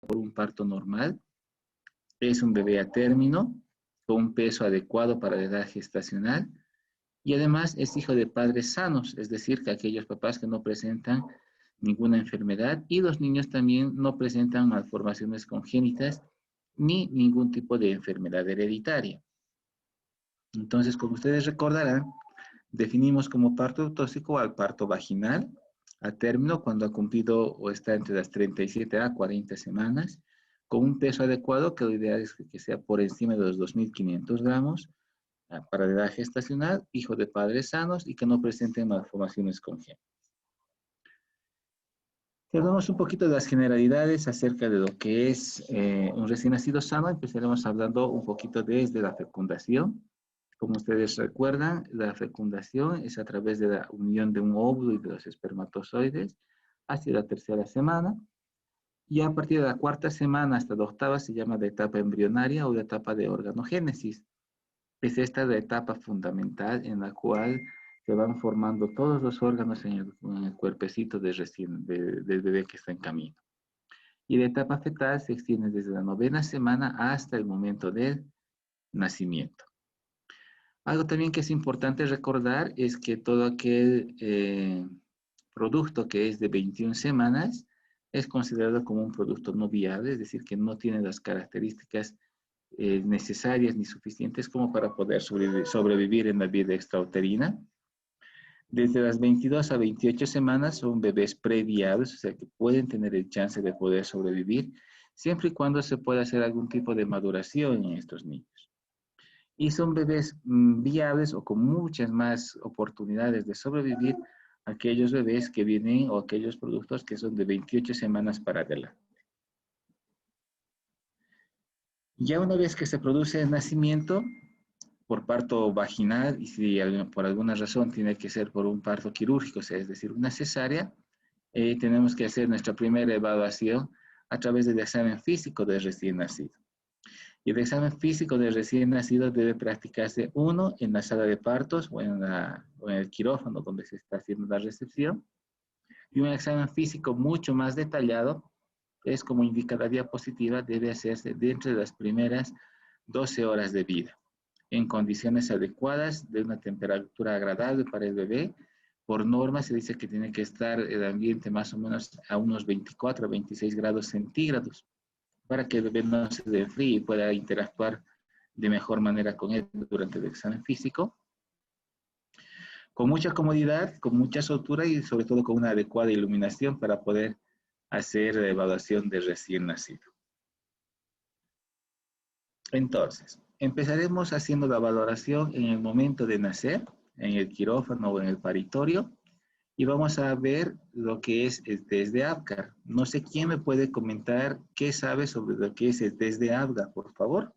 por un parto normal. Es un bebé a término, con un peso adecuado para la edad gestacional. Y además es hijo de padres sanos, es decir, que aquellos papás que no presentan ninguna enfermedad y los niños también no presentan malformaciones congénitas ni ningún tipo de enfermedad hereditaria. Entonces, como ustedes recordarán, definimos como parto tóxico al parto vaginal, a término cuando ha cumplido o está entre las 37 a 40 semanas, con un peso adecuado, que lo ideal es que sea por encima de los 2.500 gramos, para la edad gestacional, hijo de padres sanos y que no presenten malformaciones congénitas. Si hablamos un poquito de las generalidades acerca de lo que es un recién nacido sano, empezaremos hablando un poquito desde la fecundación. Como ustedes recuerdan, la fecundación es a través de la unión de un óvulo y de los espermatozoides hacia la tercera semana. Y a partir de la cuarta semana hasta la octava se llama la etapa embrionaria o la etapa de organogénesis. Es esta la etapa fundamental en la cual se van formando todos los órganos en el cuerpecito del bebé que está en camino. Y la etapa fetal se extiende desde la 9ª semana hasta el momento del nacimiento. Algo también que es importante recordar es que todo aquel producto que es de 21 semanas es considerado como un producto no viable, es decir, que no tiene las características necesarias ni suficientes como para poder sobrevivir en la vida extrauterina. Desde las 22 a 28 semanas son bebés previables, o sea que pueden tener el chance de poder sobrevivir, siempre y cuando se pueda hacer algún tipo de maduración en estos niños. Y son bebés viables o con muchas más oportunidades de sobrevivir aquellos bebés que vienen o aquellos productos que son de 28 semanas para adelante. Ya una vez que se produce el nacimiento por parto vaginal y si por alguna razón tiene que ser por un parto quirúrgico, o sea, es decir, una cesárea, tenemos que hacer nuestra primera evaluación a través del examen físico del recién nacido. Y el examen físico del recién nacido debe practicarse uno en la sala de partos o en el quirófano donde se está haciendo la recepción. Y un examen físico mucho más detallado, es como indica la diapositiva, debe hacerse dentro de las primeras 12 horas de vida, en condiciones adecuadas, de una temperatura agradable para el bebé. Por norma se dice que tiene que estar el ambiente más o menos a unos 24 a 26 grados centígrados, para que el bebé no se desfríe y pueda interactuar de mejor manera con él durante el examen físico. Con mucha comodidad, con mucha soltura y sobre todo con una adecuada iluminación para poder hacer la evaluación de recién nacido. Entonces, empezaremos haciendo la valoración en el momento de nacer, en el quirófano o en el paritorio, y vamos a ver lo que es el test de Apgar. No sé quién me puede comentar qué sabe sobre lo que es el test de Apgar, por favor.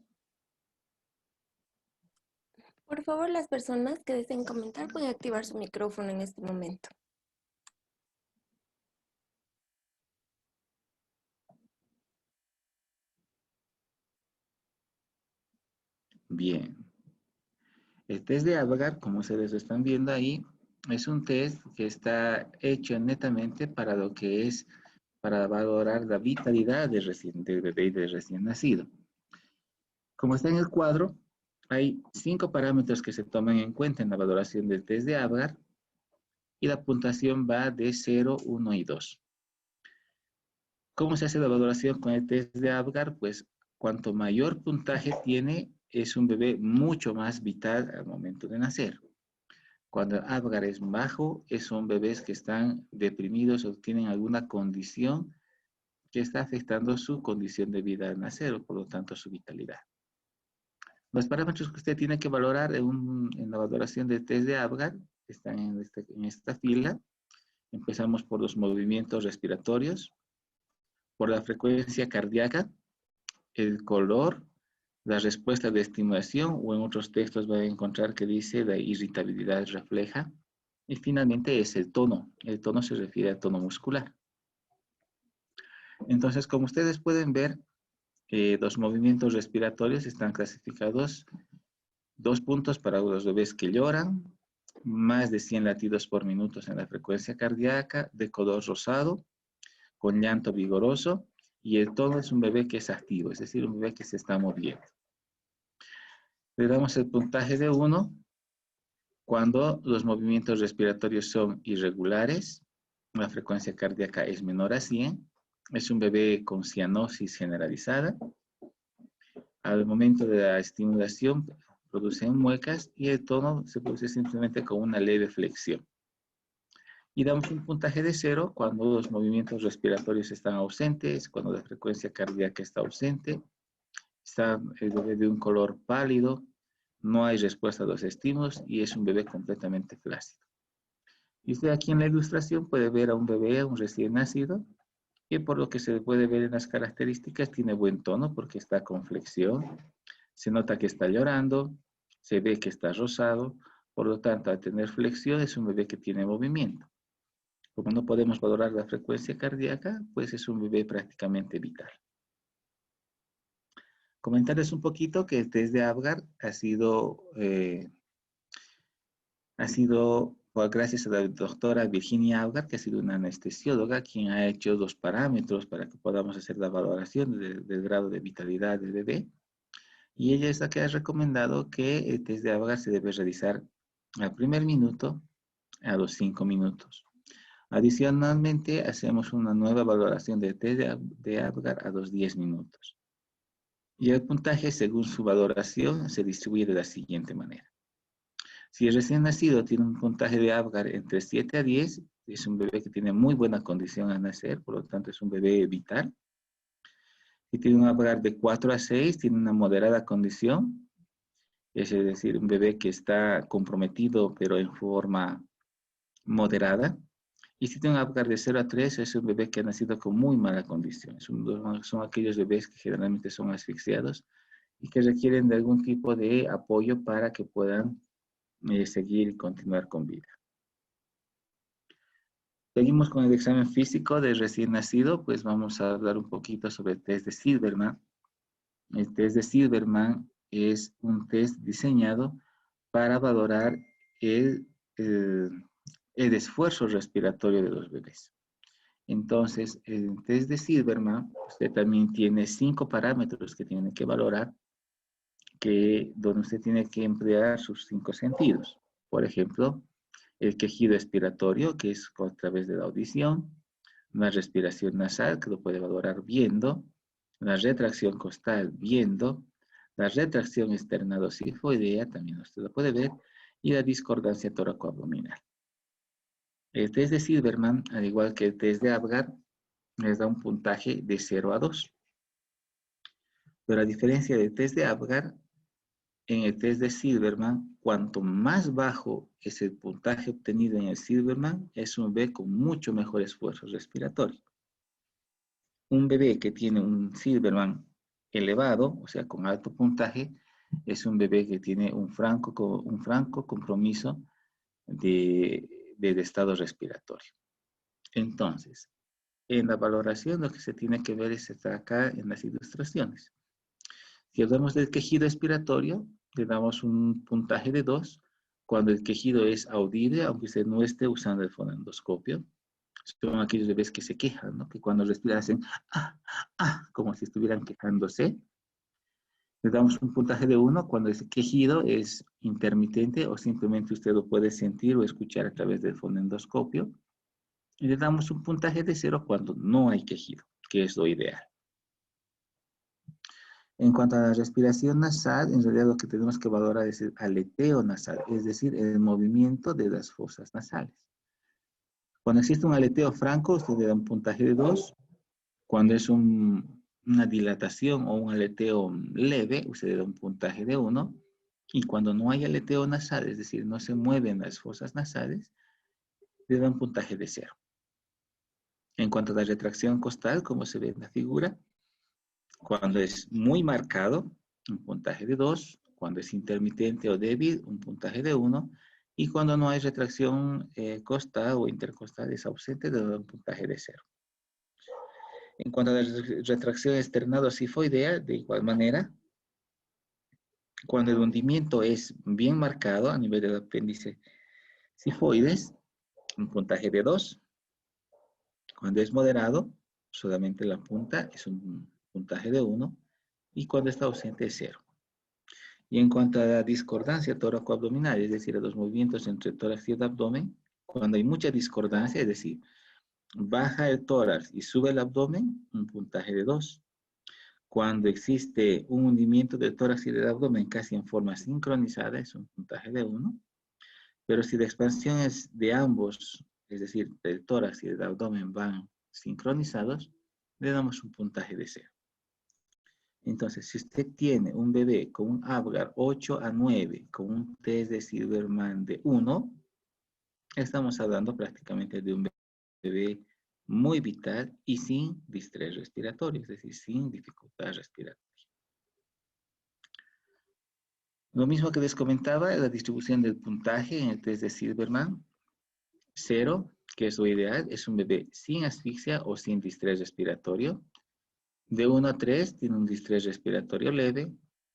Por favor, las personas que deseen comentar pueden activar su micrófono en este momento. Bien. El test de Apgar, como ustedes lo están viendo ahí, es un test que está hecho netamente para lo que es, para valorar la vitalidad del bebé y del recién nacido. Como está en el cuadro, hay 5 parámetros que se toman en cuenta en la valoración del test de Apgar y la puntuación va de 0, 1 y 2. ¿Cómo se hace la valoración con el test de Apgar? Pues cuanto mayor puntaje tiene, es un bebé mucho más vital al momento de nacer. Cuando el Apgar es bajo, son bebés que están deprimidos o tienen alguna condición que está afectando su condición de vida al nacer, o por lo tanto su vitalidad. Los parámetros que usted tiene que valorar en la valoración del test de Apgar están en esta fila. Empezamos por los movimientos respiratorios, por la frecuencia cardíaca, el color, la respuesta de estimulación, o en otros textos van a encontrar que dice la irritabilidad refleja. Y finalmente es el tono. El tono se refiere al tono muscular. Entonces, como ustedes pueden ver, los movimientos respiratorios están clasificados 2 puntos para los bebés que lloran, más de 100 latidos por minuto en la frecuencia cardíaca, de color rosado, con llanto vigoroso, Y el tono es un bebé que es activo, es decir, un bebé que se está moviendo. Le damos el puntaje de 1 cuando los movimientos respiratorios son irregulares, la frecuencia cardíaca es menor a 100, es un bebé con cianosis generalizada. Al momento de la estimulación producen muecas y el tono se produce simplemente con una leve flexión. Y damos un puntaje de 0 cuando los movimientos respiratorios están ausentes, cuando la frecuencia cardíaca está ausente, está el bebé de un color pálido, no hay respuesta a los estímulos y es un bebé completamente flácido. Y usted aquí en la ilustración puede ver a un bebé, un recién nacido, que por lo que se puede ver en las características tiene buen tono porque está con flexión, se nota que está llorando, se ve que está rosado, por lo tanto al tener flexión es un bebé que tiene movimiento. Como no podemos valorar la frecuencia cardíaca, pues es un bebé prácticamente vital. Comentarles un poquito que el test de Apgar ha sido pues, gracias a la doctora Virginia Apgar, que ha sido una anestesióloga, quien ha hecho 2 parámetros para que podamos hacer la valoración del grado de vitalidad del bebé. Y ella es la que ha recomendado que el test de Apgar se debe realizar al primer minuto, a los 5 minutos. Adicionalmente, hacemos una nueva valoración del test de Apgar a los 10 minutos. Y el puntaje, según su valoración, se distribuye de la siguiente manera. Si el recién nacido tiene un puntaje de Apgar entre 7 a 10, es un bebé que tiene muy buena condición al nacer, por lo tanto es un bebé vital. Si tiene un Apgar de 4 a 6, tiene una moderada condición, es decir, un bebé que está comprometido pero en forma moderada. Y si tiene un Apgar de 0 a 3, es un bebé que ha nacido con muy mala condición. Son aquellos bebés que generalmente son asfixiados y que requieren de algún tipo de apoyo para que puedan seguir y continuar con vida. Seguimos con el examen físico del recién nacido, pues vamos a hablar un poquito sobre el test de Silberman. El test de Silberman es un test diseñado para valorar el esfuerzo respiratorio de los bebés. Entonces, el test de Silberman, usted también tiene 5 parámetros que tiene que valorar, donde usted tiene que emplear sus 5 sentidos. Por ejemplo, el quejido expiratorio, que es a través de la audición, la respiración nasal, que lo puede valorar viendo, la retracción costal viendo, la retracción esternado-sifoidea, también usted lo puede ver, y la discordancia tóraco-abdominal. El test de Silberman, al igual que el test de Apgar, les da un puntaje de 0 a 2. Pero a diferencia del test de Apgar, en el test de Silberman, cuanto más bajo es el puntaje obtenido en el Silberman, es un bebé con mucho mejor esfuerzo respiratorio. Un bebé que tiene un Silberman elevado, o sea, con alto puntaje, es un bebé que tiene un franco compromiso del estado respiratorio. Entonces, en la valoración lo que se tiene que ver está acá en las ilustraciones. Si hablamos del quejido expiratorio, le damos un puntaje de 2 cuando el quejido es audible, aunque usted no esté usando el fonendoscopio. Son aquellos bebés que se quejan, ¿no? Que cuando respiran hacen como si estuvieran quejándose. Le damos un puntaje de 1 cuando ese quejido es intermitente o simplemente usted lo puede sentir o escuchar a través del fonendoscopio. Y le damos un puntaje de 0 cuando no hay quejido, que es lo ideal. En cuanto a la respiración nasal, en realidad lo que tenemos que valorar es el aleteo nasal, es decir, el movimiento de las fosas nasales. Cuando existe un aleteo franco, usted le da un puntaje de 2. Cuando es una dilatación o un aleteo leve, usted le da un puntaje de 1. Y cuando no hay aleteo nasal, es decir, no se mueven las fosas nasales, le da un puntaje de 0. En cuanto a la retracción costal, como se ve en la figura, cuando es muy marcado, un puntaje de 2. Cuando es intermitente o débil, un puntaje de 1. Y cuando no hay retracción costal o intercostal, es ausente, le da un puntaje de 0. En cuanto a la retracción esternado-sifoidea, de igual manera, cuando el hundimiento es bien marcado a nivel del apéndice sifoides, un puntaje de 2. Cuando es moderado, solamente la punta es un puntaje de 1 y cuando está ausente es 0. Y en cuanto a la discordancia tóraco-abdominal, es decir, a los movimientos entre tórax y el abdomen, cuando hay mucha discordancia, es decir, baja el tórax y sube el abdomen, un puntaje de 2. Cuando existe un hundimiento del tórax y del abdomen casi en forma sincronizada, es un puntaje de 1. Pero si la expansión es de ambos, es decir, del tórax y del abdomen van sincronizados, le damos un puntaje de 0. Entonces, si usted tiene un bebé con un Apgar 8 a 9, con un test de Silverman de 1, estamos hablando prácticamente de un bebé muy vital y sin distrés respiratorio, es decir, sin dificultad respiratoria. Lo mismo que les comentaba, la distribución del puntaje en el test de Silverman, 0, que es lo ideal, es un bebé sin asfixia o sin distrés respiratorio. De 1 a 3 tiene un distrés respiratorio leve,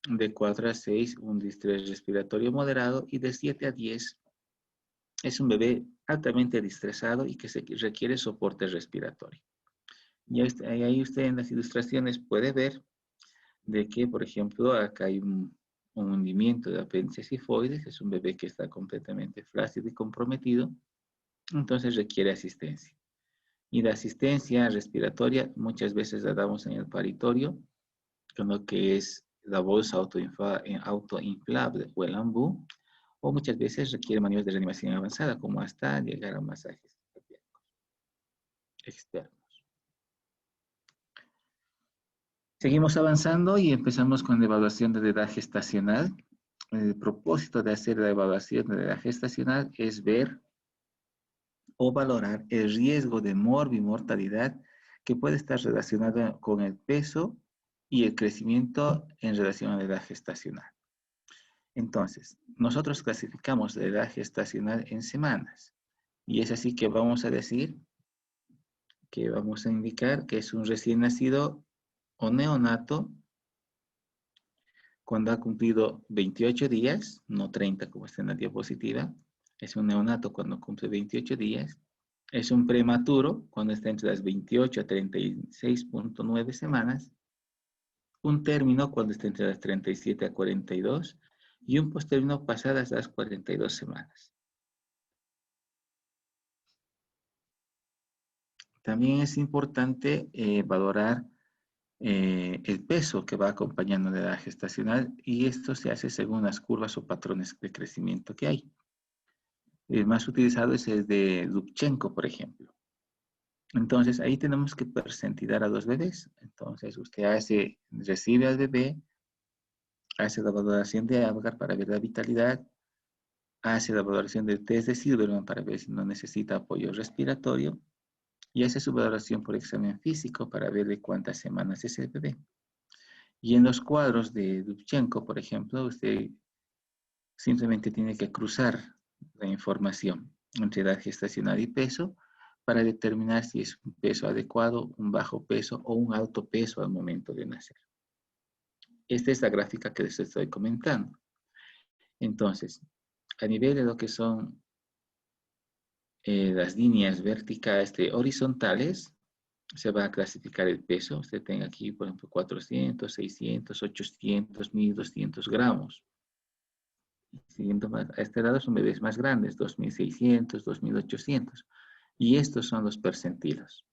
de 4 a 6 un distrés respiratorio moderado y de 7 a 10 es un bebé altamente distresado y que requiere soporte respiratorio. Y ahí usted en las ilustraciones puede ver de que, por ejemplo, acá hay un hundimiento de apéndice sifoides, es un bebé que está completamente flácido y comprometido, entonces requiere asistencia. Y la asistencia respiratoria muchas veces la damos en el paritorio, con lo que es la bolsa autoinflable o el AMBU, o muchas veces requiere maniobras de reanimación avanzada, como hasta llegar a masajes cardíacos externos. Seguimos avanzando y empezamos con la evaluación de la edad gestacional. El propósito de hacer la evaluación de la edad gestacional es ver o valorar el riesgo de morbimortalidad que puede estar relacionado con el peso y el crecimiento en relación a la edad gestacional. Entonces, nosotros clasificamos la edad gestacional en semanas y es así que vamos a decir que vamos a indicar que es un recién nacido o neonato cuando ha cumplido 28 días, no 30 como está en la diapositiva. Es un neonato cuando cumple 28 días. Es un prematuro cuando está entre las 28 a 36.9 semanas. Un término cuando está entre las 37 a 42 y un postérmino pasadas las 42 semanas. También es importante valorar el peso que va acompañando la edad gestacional y esto se hace según las curvas o patrones de crecimiento que hay. El más utilizado es el de Lubchenco, por ejemplo. Entonces, ahí tenemos que percentilar a los bebés. Entonces, usted recibe al bebé, hace la valoración de Apgar para ver la vitalidad, hace la valoración del test de Silverman para ver si no necesita apoyo respiratorio y hace su valoración por examen físico para ver de cuántas semanas es el bebé. Y en los cuadros de Lubchenco, por ejemplo, usted simplemente tiene que cruzar la información entre edad gestacional y peso para determinar si es un peso adecuado, un bajo peso o un alto peso al momento de nacer. Esta es la gráfica que les estoy comentando. Entonces, a nivel de lo que son las líneas verticales horizontales, se va a clasificar el peso. Usted tenga aquí, por ejemplo, 400, 600, 800, 1200 gramos. Siguiendo más, a este lado son bebés más grandes, 2600, 2800. Y estos son los percentilos.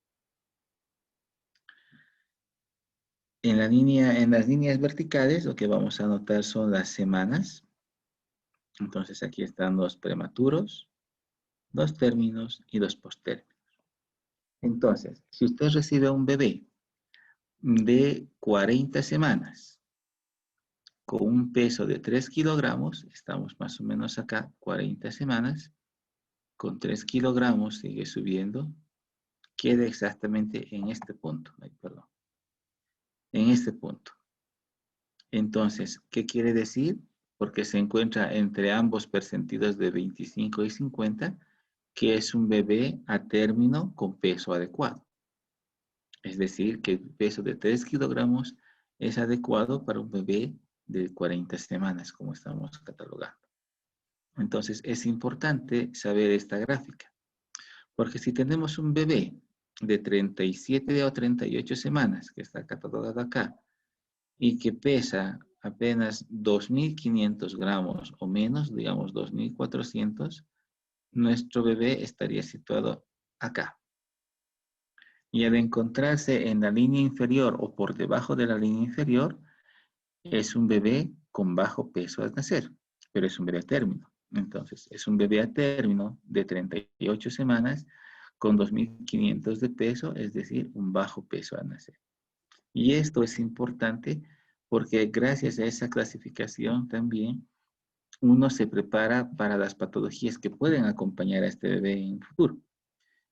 En las líneas verticales, lo que vamos a anotar son las semanas. Entonces, aquí están los prematuros, los términos y los postérminos. Entonces, si usted recibe un bebé de 40 semanas con un peso de 3 kilogramos, estamos más o menos acá, 40 semanas, con 3 kilogramos sigue subiendo, queda exactamente en este punto. Ay, perdón. En este punto. Entonces, ¿qué quiere decir? Porque se encuentra entre ambos percentilos de 25 y 50, que es un bebé a término con peso adecuado. Es decir, que el peso de 3 kilogramos es adecuado para un bebé de 40 semanas, como estamos catalogando. Entonces, es importante saber esta gráfica, porque si tenemos un bebé de 37 o 38 semanas, que está catalogado acá, y que pesa apenas 2.500 gramos o menos, digamos 2.400, nuestro bebé estaría situado acá. Y al encontrarse en la línea inferior o por debajo de la línea inferior, es un bebé con bajo peso al nacer, pero es un bebé a término. Entonces, es un bebé a término de 38 semanas con 2.500 de peso, es decir, un bajo peso al nacer. Y esto es importante porque gracias a esa clasificación también uno se prepara para las patologías que pueden acompañar a este bebé en el futuro.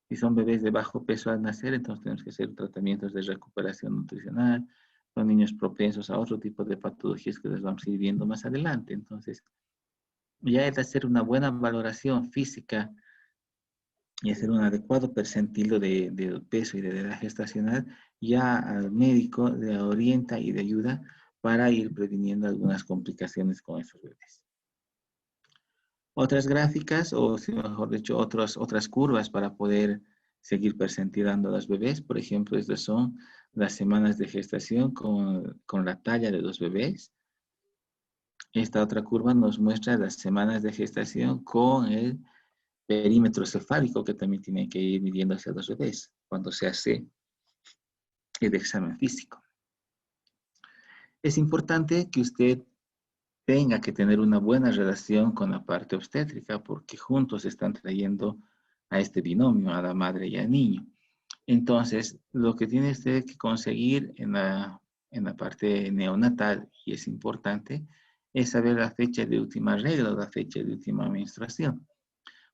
Si son bebés de bajo peso al nacer, entonces tenemos que hacer tratamientos de recuperación nutricional. Son niños propensos a otro tipo de patologías que les vamos a ir viendo más adelante. Entonces, ya es hacer una buena valoración física y hacer un adecuado percentilo de peso y de edad gestacional, ya al médico le orienta y le ayuda para ir previniendo algunas complicaciones con esos bebés. Otras gráficas, o mejor dicho, otras curvas para poder seguir percentilando a los bebés. Por ejemplo, estas son las semanas de gestación con la talla de los bebés. Esta otra curva nos muestra las semanas de gestación con el perímetro cefálico que también tiene que ir midiendo hacia los bebés cuando se hace el examen físico. Es importante que usted tenga que tener una buena relación con la parte obstétrica porque juntos están trayendo a este binomio, a la madre y al niño. Entonces, lo que tiene usted que conseguir en la parte neonatal, y es importante, es saber la fecha de última regla, la fecha de última menstruación,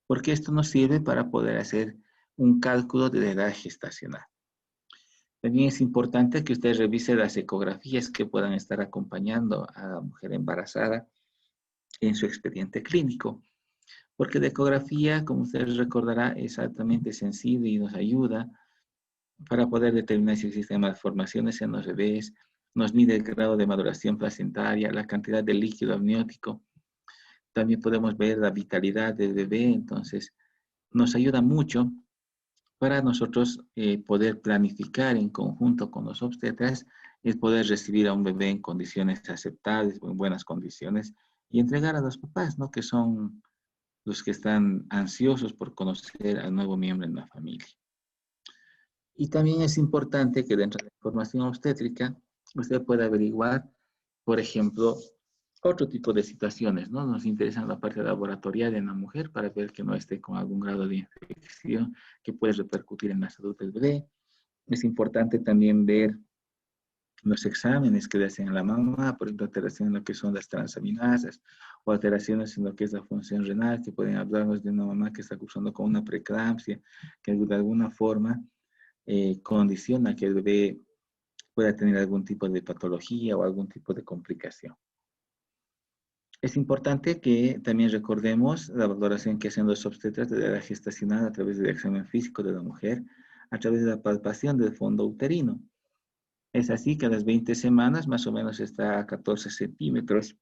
porque esto nos sirve para poder hacer un cálculo de la edad gestacional. También es importante que usted revise las ecografías que puedan estar acompañando a la mujer embarazada en su expediente clínico, porque la ecografía, como usted recordará, es altamente sensible y nos ayuda para poder determinar si existen malformaciones en los bebés, nos mide el grado de maduración placentaria, la cantidad de líquido amniótico, también podemos ver la vitalidad del bebé, entonces nos ayuda mucho para nosotros poder planificar en conjunto con los obstetras, es poder recibir a un bebé en condiciones aceptables, en buenas condiciones, y entregar a los papás, ¿no? Que son los que están ansiosos por conocer al nuevo miembro en la familia. Y también es importante que dentro de la información obstétrica usted pueda averiguar, por ejemplo, otro tipo de situaciones, ¿no? Nos interesa la parte laboratorial en la mujer para ver que no esté con algún grado de infección que puede repercutir en la salud del bebé. Es importante también ver los exámenes que le hacen a la mamá, por ejemplo, alteraciones en lo que son las transaminasas o alteraciones en lo que es la función renal, que pueden hablarnos de una mamá que está cursando con una preeclampsia, que de alguna forma condiciona que el bebé pueda tener algún tipo de patología o algún tipo de complicación. Es importante que también recordemos la valoración que hacen los obstetras de la edad gestacional a través del examen físico de la mujer, a través de la palpación del fondo uterino. Es así que a las 20 semanas más o menos está a 14 centímetros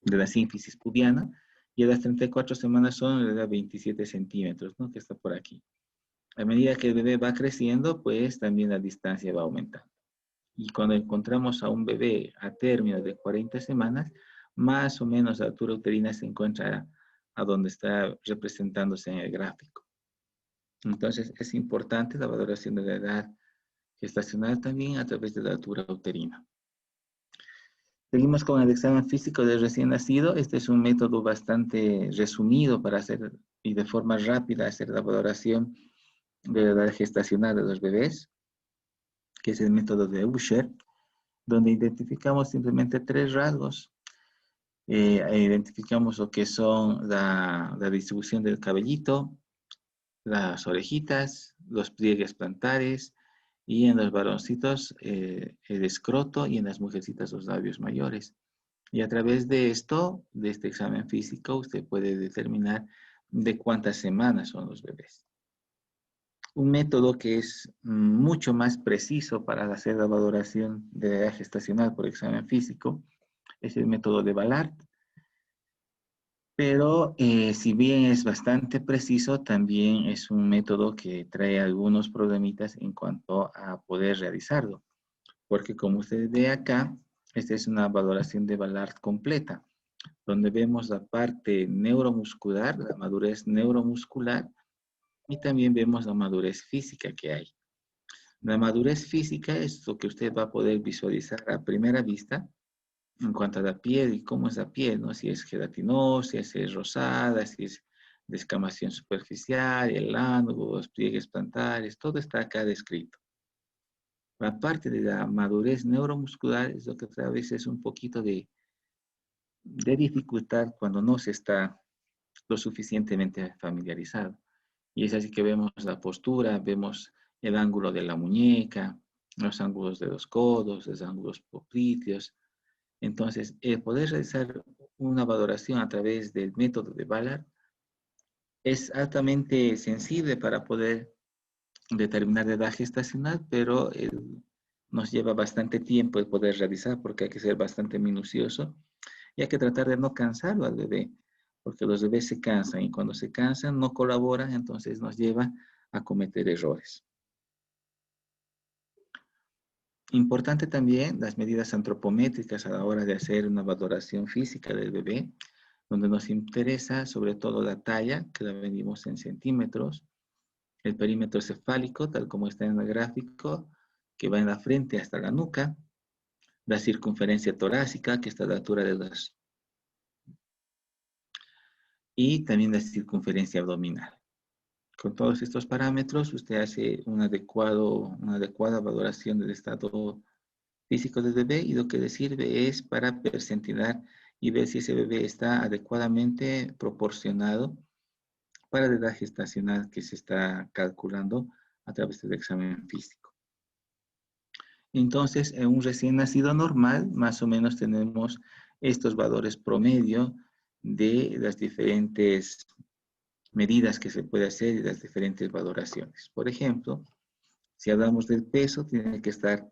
de la sínfisis pubiana y a las 34 semanas son de 27 centímetros, ¿no? Que está por aquí. A medida que el bebé va creciendo, pues también la distancia va aumentando. Y cuando encontramos a un bebé a término de 40 semanas, más o menos la altura uterina se encuentra a donde está representándose en el gráfico. Entonces es importante la valoración de la edad gestacional también a través de la altura uterina. Seguimos con el examen físico del recién nacido. Este es un método bastante resumido para hacer y de forma rápida hacer la valoración de la edad gestacional de los bebés, que es el método de Usher, donde identificamos simplemente 3 rasgos. Identificamos lo que son la distribución del cabellito, las orejitas, los pliegues plantares y en los varoncitos el escroto y en las mujercitas los labios mayores. Y a través de esto, de este examen físico, usted puede determinar de cuántas semanas son los bebés. Un método que es mucho más preciso para hacer la valoración de la edad gestacional por examen físico es el método de Ballard. Pero si bien es bastante preciso, también es un método que trae algunos problemitas en cuanto a poder realizarlo. Porque como ustedes ve acá, esta es una valoración de Ballard completa, donde vemos la parte neuromuscular, la madurez neuromuscular, y también vemos la madurez física que hay. La madurez física es lo que usted va a poder visualizar a primera vista en cuanto a la piel y cómo es la piel, ¿no? Si es gelatinosa, si es rosada, si es descamación superficial, el ángulo, los pliegues plantares, todo está acá descrito. La parte de la madurez neuromuscular es lo que a veces es un poquito de dificultad cuando no se está lo suficientemente familiarizado. Y es así que vemos la postura, vemos el ángulo de la muñeca, los ángulos de los codos, los ángulos popliteos. Entonces, el poder realizar una valoración a través del método de Ballard es altamente sensible para poder determinar la edad gestacional, pero nos lleva bastante tiempo el poder realizar porque hay que ser bastante minucioso y hay que tratar de no cansarlo al bebé, porque los bebés se cansan y cuando se cansan no colaboran, entonces nos lleva a cometer errores. Importante también las medidas antropométricas a la hora de hacer una valoración física del bebé, donde nos interesa sobre todo la talla, que la medimos en centímetros, el perímetro cefálico, tal como está en el gráfico, que va en la frente hasta la nuca, la circunferencia torácica, que está a la altura de las... y también la circunferencia abdominal. Con todos estos parámetros, usted hace una adecuada valoración del estado físico del bebé y lo que le sirve es para percentilar y ver si ese bebé está adecuadamente proporcionado para la edad gestacional que se está calculando a través del examen físico. Entonces, en un recién nacido normal, más o menos tenemos estos valores promedio de las diferentes medidas que se puede hacer y las diferentes valoraciones. Por ejemplo, si hablamos del peso, tiene que estar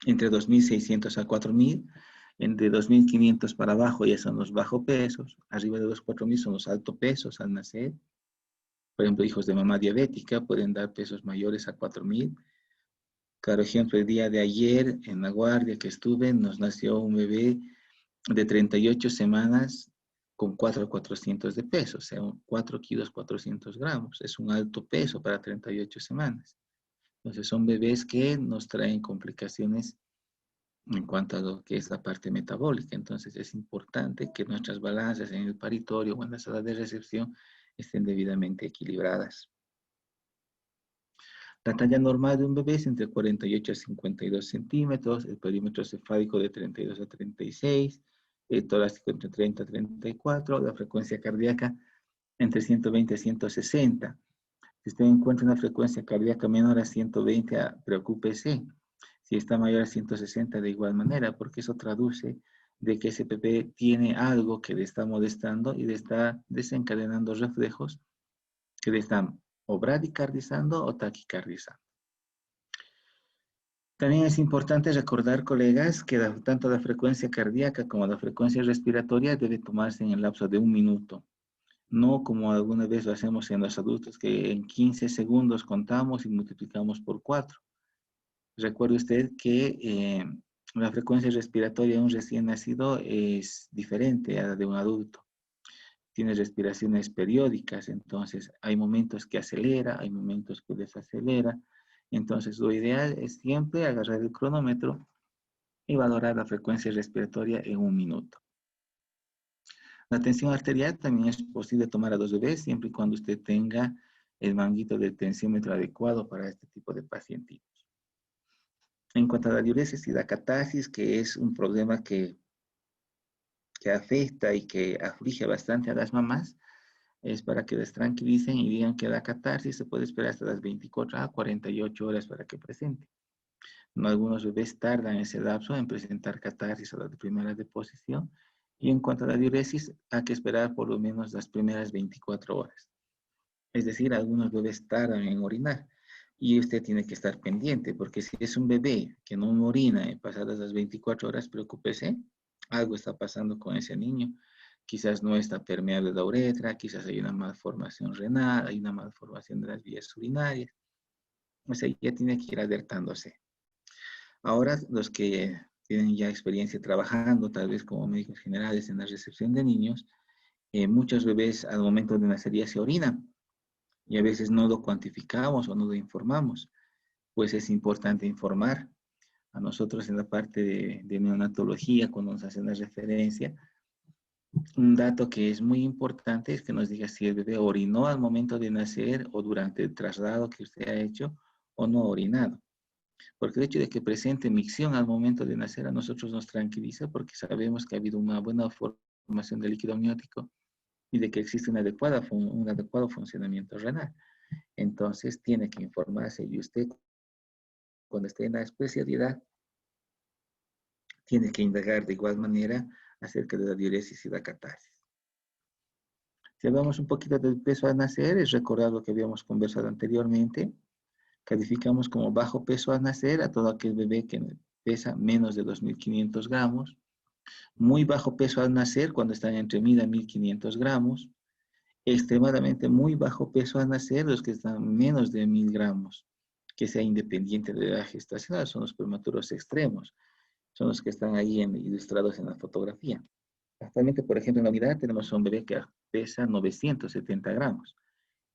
entre 2.600 a 4.000, de 2.500 para abajo ya son los bajo pesos, arriba de los 4.000 son los alto pesos al nacer. Por ejemplo, hijos de mamá diabética pueden dar pesos mayores a 4.000. Claro ejemplo, el día de ayer en la guardia que estuve, nos nació un bebé de 38 semanas con 4.400 de peso, o sea, 4 kilos 400 gramos. Es un alto peso para 38 semanas. Entonces, son bebés que nos traen complicaciones en cuanto a lo que es la parte metabólica. Entonces, es importante que nuestras balanzas en el paritorio o en la sala de recepción estén debidamente equilibradas. La talla normal de un bebé es entre 48 a 52 centímetros, el perímetro cefálico de 32 a 36, el torácico entre 30 a 34, la frecuencia cardíaca entre 120 a 160. Si usted encuentra una frecuencia cardíaca menor a 120, preocúpese. Si está mayor a 160, de igual manera, porque eso traduce de que ese bebé tiene algo que le está molestando y le está desencadenando reflejos que le están o bradicardizando o taquicardizando. También es importante recordar, colegas, que tanto la frecuencia cardíaca como la frecuencia respiratoria debe tomarse en el lapso de 1 minuto. No como alguna vez lo hacemos en los adultos, que en 15 segundos contamos y multiplicamos por 4. Recuerde usted que la frecuencia respiratoria de un recién nacido es diferente a la de un adulto. Tiene respiraciones periódicas, entonces hay momentos que acelera, hay momentos que desacelera. Entonces lo ideal es siempre agarrar el cronómetro y valorar la frecuencia respiratoria en 1 minuto. La tensión arterial también es posible tomar a los bebés siempre y cuando usted tenga el manguito del tensiómetro adecuado para este tipo de pacientitos. En cuanto a la diuresis y la catarsis, que es un problema que afecta y que aflige bastante a las mamás, es para que les tranquilicen y digan que la catarsis se puede esperar hasta las 24 a 48 horas para que presente. No, algunos bebés tardan ese lapso en presentar catarsis a la primera deposición. Y en cuanto a la diuresis, hay que esperar por lo menos las primeras 24 horas. Es decir, algunos bebés tardan en orinar. Y usted tiene que estar pendiente, porque si es un bebé que no orina pasadas las 24 horas, preocúpese, algo está pasando con ese niño. quizás no está permeable la uretra, quizás hay una malformación renal, hay una malformación de las vías urinarias. O sea, ya tiene que ir alertándose. Ahora, los que tienen ya experiencia trabajando, tal vez como médicos generales en la recepción de niños, muchos bebés al momento de nacer ya se orinan y a veces no lo cuantificamos o no lo informamos. Pues es importante informar. A nosotros en la parte de neonatología, cuando nos hacen la referencia, un dato que es muy importante es que nos diga si el bebé orinó al momento de nacer o durante el traslado que usted ha hecho o no ha orinado. Porque el hecho de que presente micción al momento de nacer a nosotros nos tranquiliza porque sabemos que ha habido una buena formación del líquido amniótico y de que existe un adecuado funcionamiento renal. Entonces tiene que informarse y usted cuando esté en la especialidad tiene que indagar de igual manera acerca de la diuresis y la catarsis. Si hablamos un poquito del peso al nacer, es recordar lo que habíamos conversado anteriormente. Calificamos como bajo peso al nacer a todo aquel bebé que pesa menos de 2.500 gramos. Muy bajo peso al nacer cuando están entre 1.000 a 1.500 gramos. Extremadamente muy bajo peso al nacer los que están menos de 1.000 gramos. Que sea independiente de la gestacional, son los prematuros extremos. Son los que están ahí ilustrados en la fotografía. Actualmente, por ejemplo, en la unidad tenemos un bebé que pesa 970 gramos.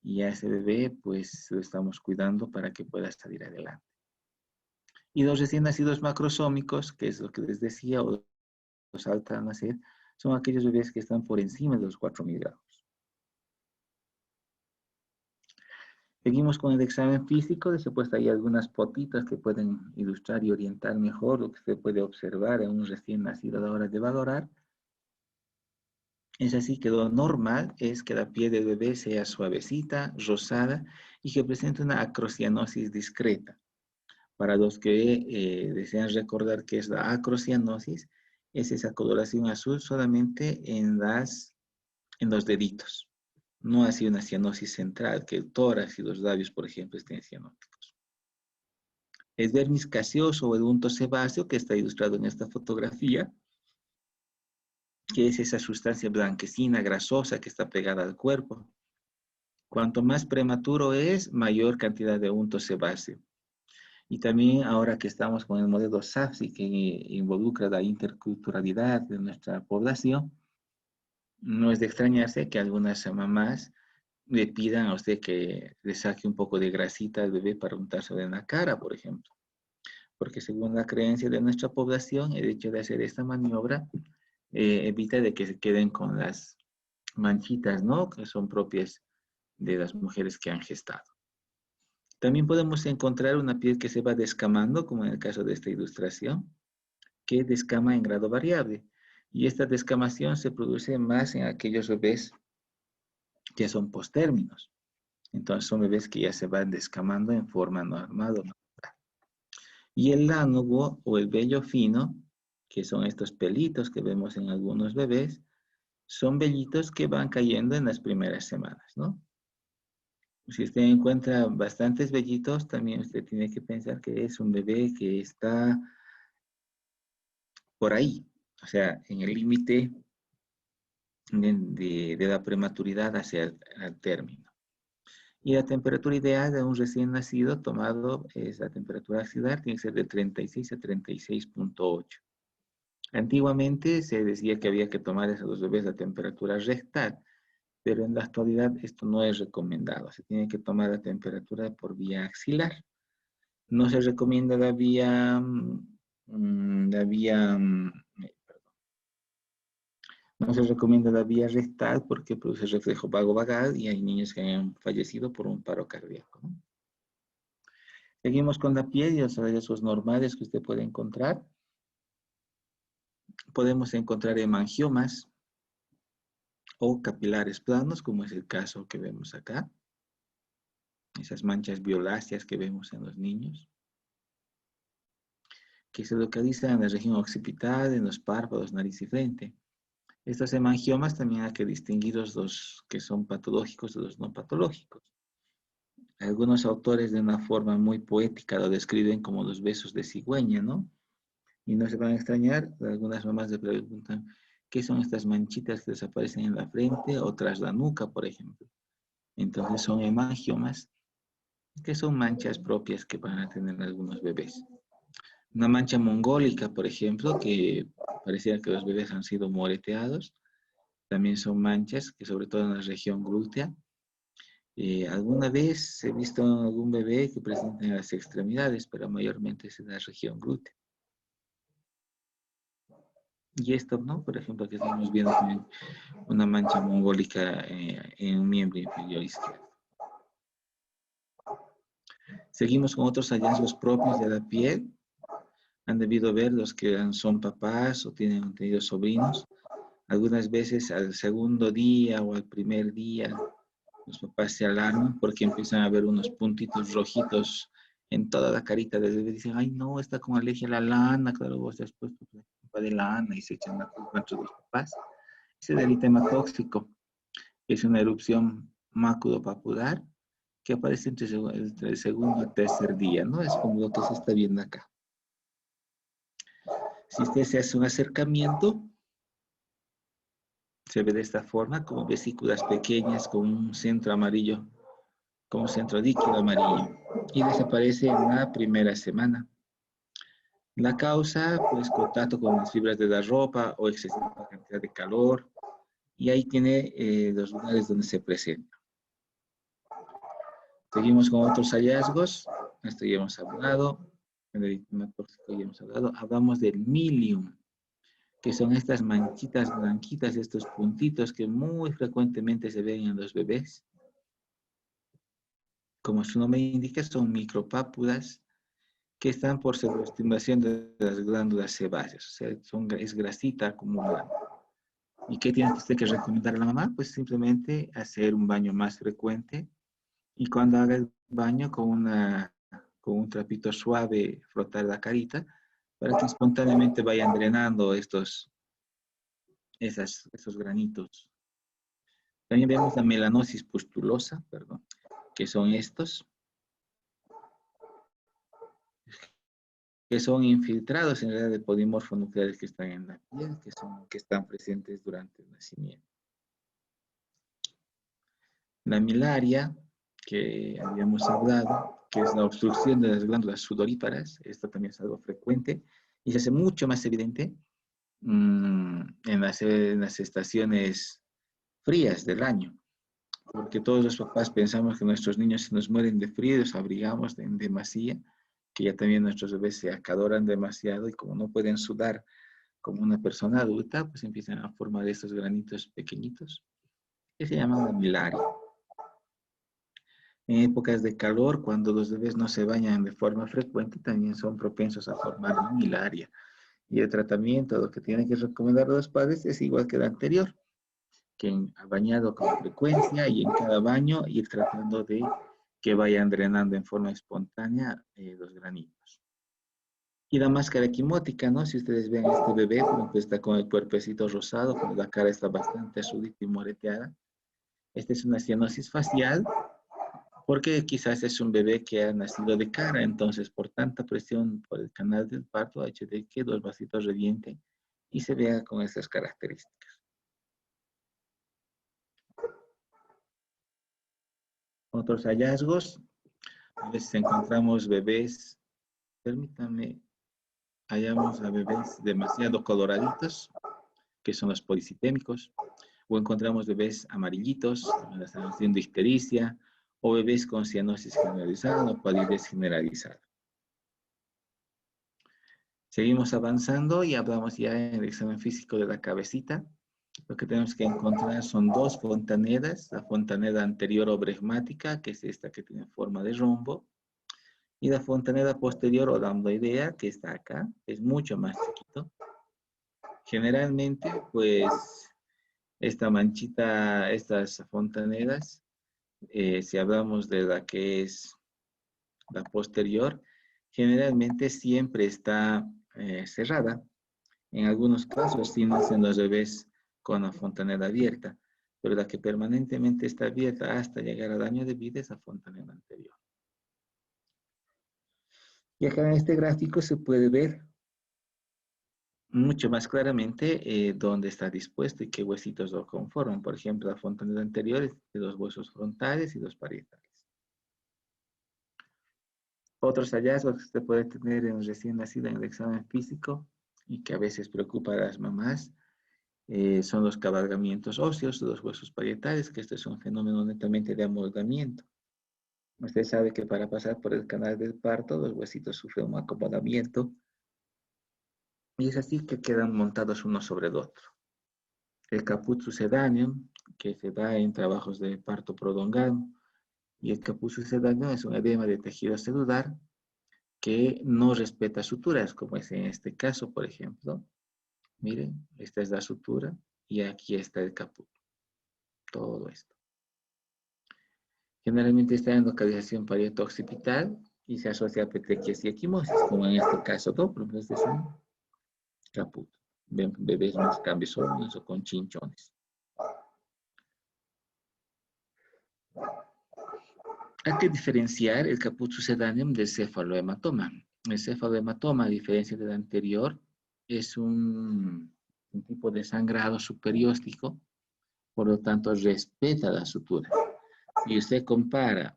Y a ese bebé, pues, lo estamos cuidando para que pueda salir adelante. Y los recién nacidos macrosómicos, que es lo que les decía, o los alta al nacer, son aquellos bebés que están por encima de los 4.000 gramos. Seguimos con el examen físico. Les he puesto ahí algunas fotitos que pueden ilustrar y orientar mejor lo que se puede observar en un recién nacido a la hora de valorar. Es así que lo normal es que la piel del bebé sea suavecita, rosada y que presente una acrocianosis discreta. Para los que desean recordar qué es la acrocianosis, es esa coloración azul solamente en los deditos. No así una cianosis central, que el tórax y los labios, por ejemplo, estén cianóticos. El dermis caseoso o el unto sebáceo, que está ilustrado en esta fotografía, que es esa sustancia blanquecina, grasosa que está pegada al cuerpo. Cuanto más prematuro es, mayor cantidad de unto sebáceo. Y también ahora que estamos con el modelo SAFSI, que involucra la interculturalidad de nuestra población, no es de extrañarse que algunas mamás le pidan a usted que le saque un poco de grasita al bebé para untárselo en la cara, por ejemplo. Porque según la creencia de nuestra población, el hecho de hacer esta maniobra evita de que se queden con las manchitas, ¿no? Que son propias de las mujeres que han gestado. También podemos encontrar una piel que se va descamando, como en el caso de esta ilustración, que descama en grado variable. Y esta descamación se produce más en aquellos bebés que son postérminos. Entonces son bebés que ya se van descamando en forma normal o natural. Y el lánugo o el vello fino, que son estos pelitos que vemos en algunos bebés, son vellitos que van cayendo en las primeras semanas, ¿no? Si usted encuentra bastantes vellitos, también usted tiene que pensar que es un bebé que está por ahí, o sea, en el límite de la prematuridad hacia el término. Y la temperatura ideal de un recién nacido tomado es la temperatura axilar, tiene que ser de 36 a 36.8. Antiguamente se decía que había que tomar a los bebés la temperatura rectal, pero en la actualidad esto no es recomendado. Se tiene que tomar la temperatura por vía axilar. No se recomienda no se recomienda la vía rectal porque produce reflejo vago-vagal y hay niños que han fallecido por un paro cardíaco, ¿no? Seguimos con la piel y los riesgos normales que usted puede encontrar. Podemos encontrar hemangiomas o capilares planos, como es el caso que vemos acá. Esas manchas violáceas que vemos en los niños, que se localizan en la región occipital, en los párpados, nariz y frente. Estos hemangiomas también hay que distinguirlos los que son patológicos de los no patológicos. Algunos autores de una forma muy poética lo describen como los besos de cigüeña, ¿no? Y no se van a extrañar, algunas mamás le preguntan, ¿Qué son estas manchitas que desaparecen en la frente o tras la nuca, por ejemplo? Entonces son hemangiomas, que son manchas propias que van a tener algunos bebés. Una mancha mongólica, por ejemplo, que pareciera que los bebés han sido moreteados. También son manchas que sobre todo en la región glútea. Alguna vez he visto algún bebé que presenta en las extremidades, pero mayormente es en la región glútea. Y esto, ¿no? Por ejemplo, aquí estamos viendo también una mancha mongólica en un miembro inferior izquierdo. Seguimos con otros hallazgos propios de la piel. Han debido ver los que son papás o tienen tenido sobrinos. Algunas veces al segundo día o al primer día los papás se alarman porque empiezan a ver unos puntitos rojitos en toda la carita del bebé. Dicen, ay no, está con alergia a la lana. Claro, vos te has puesto la culpa de lana y se echan la culpa entre los papás. Ese es el eritema tóxico. Es una erupción maculopapular que aparece entre el segundo y tercer día, ¿no? Es como lo que se está viendo acá. Si usted se hace un acercamiento, se ve de esta forma, como vesículas pequeñas con un centro amarillo, con un centro líquido amarillo, y desaparece en la primera semana. La causa, pues, contacto con las fibras de la ropa o excesiva cantidad de calor, y ahí tiene los lugares donde se presenta. Seguimos con otros hallazgos. Esto ya hemos hablado. En el eritema tóxico ya hemos hablado. Hablamos del milium, que son estas manchitas blanquitas, estos puntitos que muy frecuentemente se ven en los bebés. Como su nombre indica, son micropápulas que están por sobreestimulación de las glándulas sebáceas. O sea, es grasita acumulada. ¿Y qué tiene usted que recomendar a la mamá? Pues simplemente hacer un baño más frecuente y cuando haga el baño con un trapito suave, frotar la carita para que espontáneamente vayan drenando esos granitos. También vemos la melanosis pustulosa, perdón, que son estos, que son infiltrados en realidad de polimorfonucleares que están en la piel, que están presentes durante el nacimiento. La milaria, que habíamos hablado, que es la obstrucción de las glándulas sudoríparas, esto también es algo frecuente y se hace mucho más evidente en las estaciones frías del año, porque todos los papás pensamos que nuestros niños se nos mueren de frío y los abrigamos en demasía, que ya también nuestros bebés se acaloran demasiado y como no pueden sudar como una persona adulta, pues empiezan a formar estos granitos pequeñitos que se llaman la milaria. En épocas de calor, cuando los bebés no se bañan de forma frecuente, también son propensos a formar la milaria. Y el tratamiento, lo que tienen que recomendar a los padres es igual que el anterior, que bañado con frecuencia y en cada baño ir tratando de que vayan drenando en forma espontánea los granitos. Y la máscara quimótica, ¿no? Si ustedes ven a este bebé, pues está con el cuerpecito rosado, con la cara está bastante azulita y moreteada. Esta es una cianosis facial, porque quizás es un bebé que ha nacido de cara, entonces por tanta presión por el canal del parto ha hecho de que los vasitos revienten y se vea con esas características. Otros hallazgos, a veces encontramos bebés, permítanme, hallamos a bebés demasiado coloraditos, que son los policitémicos, o encontramos bebés amarillitos, donde están haciendo ictericia, o bebés con cianosis generalizada o palidez generalizada. Seguimos avanzando y hablamos ya en el examen físico de la cabecita. Lo que tenemos que encontrar son dos fontanelas, la fontanela anterior obregmática, que es esta que tiene forma de rombo, y la fontanela posterior o lambdoidea, que está acá, es mucho más chiquito. Generalmente, pues, esta manchita, estas fontanelas, si hablamos de la que es la posterior, generalmente siempre está cerrada. En algunos casos sí nacen los bebés con la fontanela abierta, pero la que permanentemente está abierta hasta llegar al año de vida es la fontanela anterior. Y acá en este gráfico se puede ver mucho más claramente dónde está dispuesto y qué huesitos lo conforman. Por ejemplo, la fontanela anterior es de los huesos frontales y los parietales. Otros hallazgos que usted puede tener en un recién nacido en el examen físico y que a veces preocupa a las mamás son los cabalgamientos óseos de los huesos parietales, que este es un fenómeno netamente de amoldamiento. Usted sabe que para pasar por el canal del parto, los huesitos sufren un acomodamiento y es así que quedan montados uno sobre el otro. El caput succedaneum, que se da en trabajos de parto prolongado, y el caput succedaneum es un edema de tejido celular que no respeta suturas, como es en este caso, por ejemplo. Miren, esta es la sutura y aquí está el caput. Todo esto. Generalmente está en localización parieto-occipital y se asocia a petequias y equimosis, como en este caso, ¿no? Por ejemplo, este es un caput. Ven bebés más cabezones o con chinchones. Hay que diferenciar el caput succedaneum del cefalohematoma. El cefalohematoma, a diferencia del anterior, es un tipo de sangrado superióstico, por lo tanto respeta la sutura. Y usted compara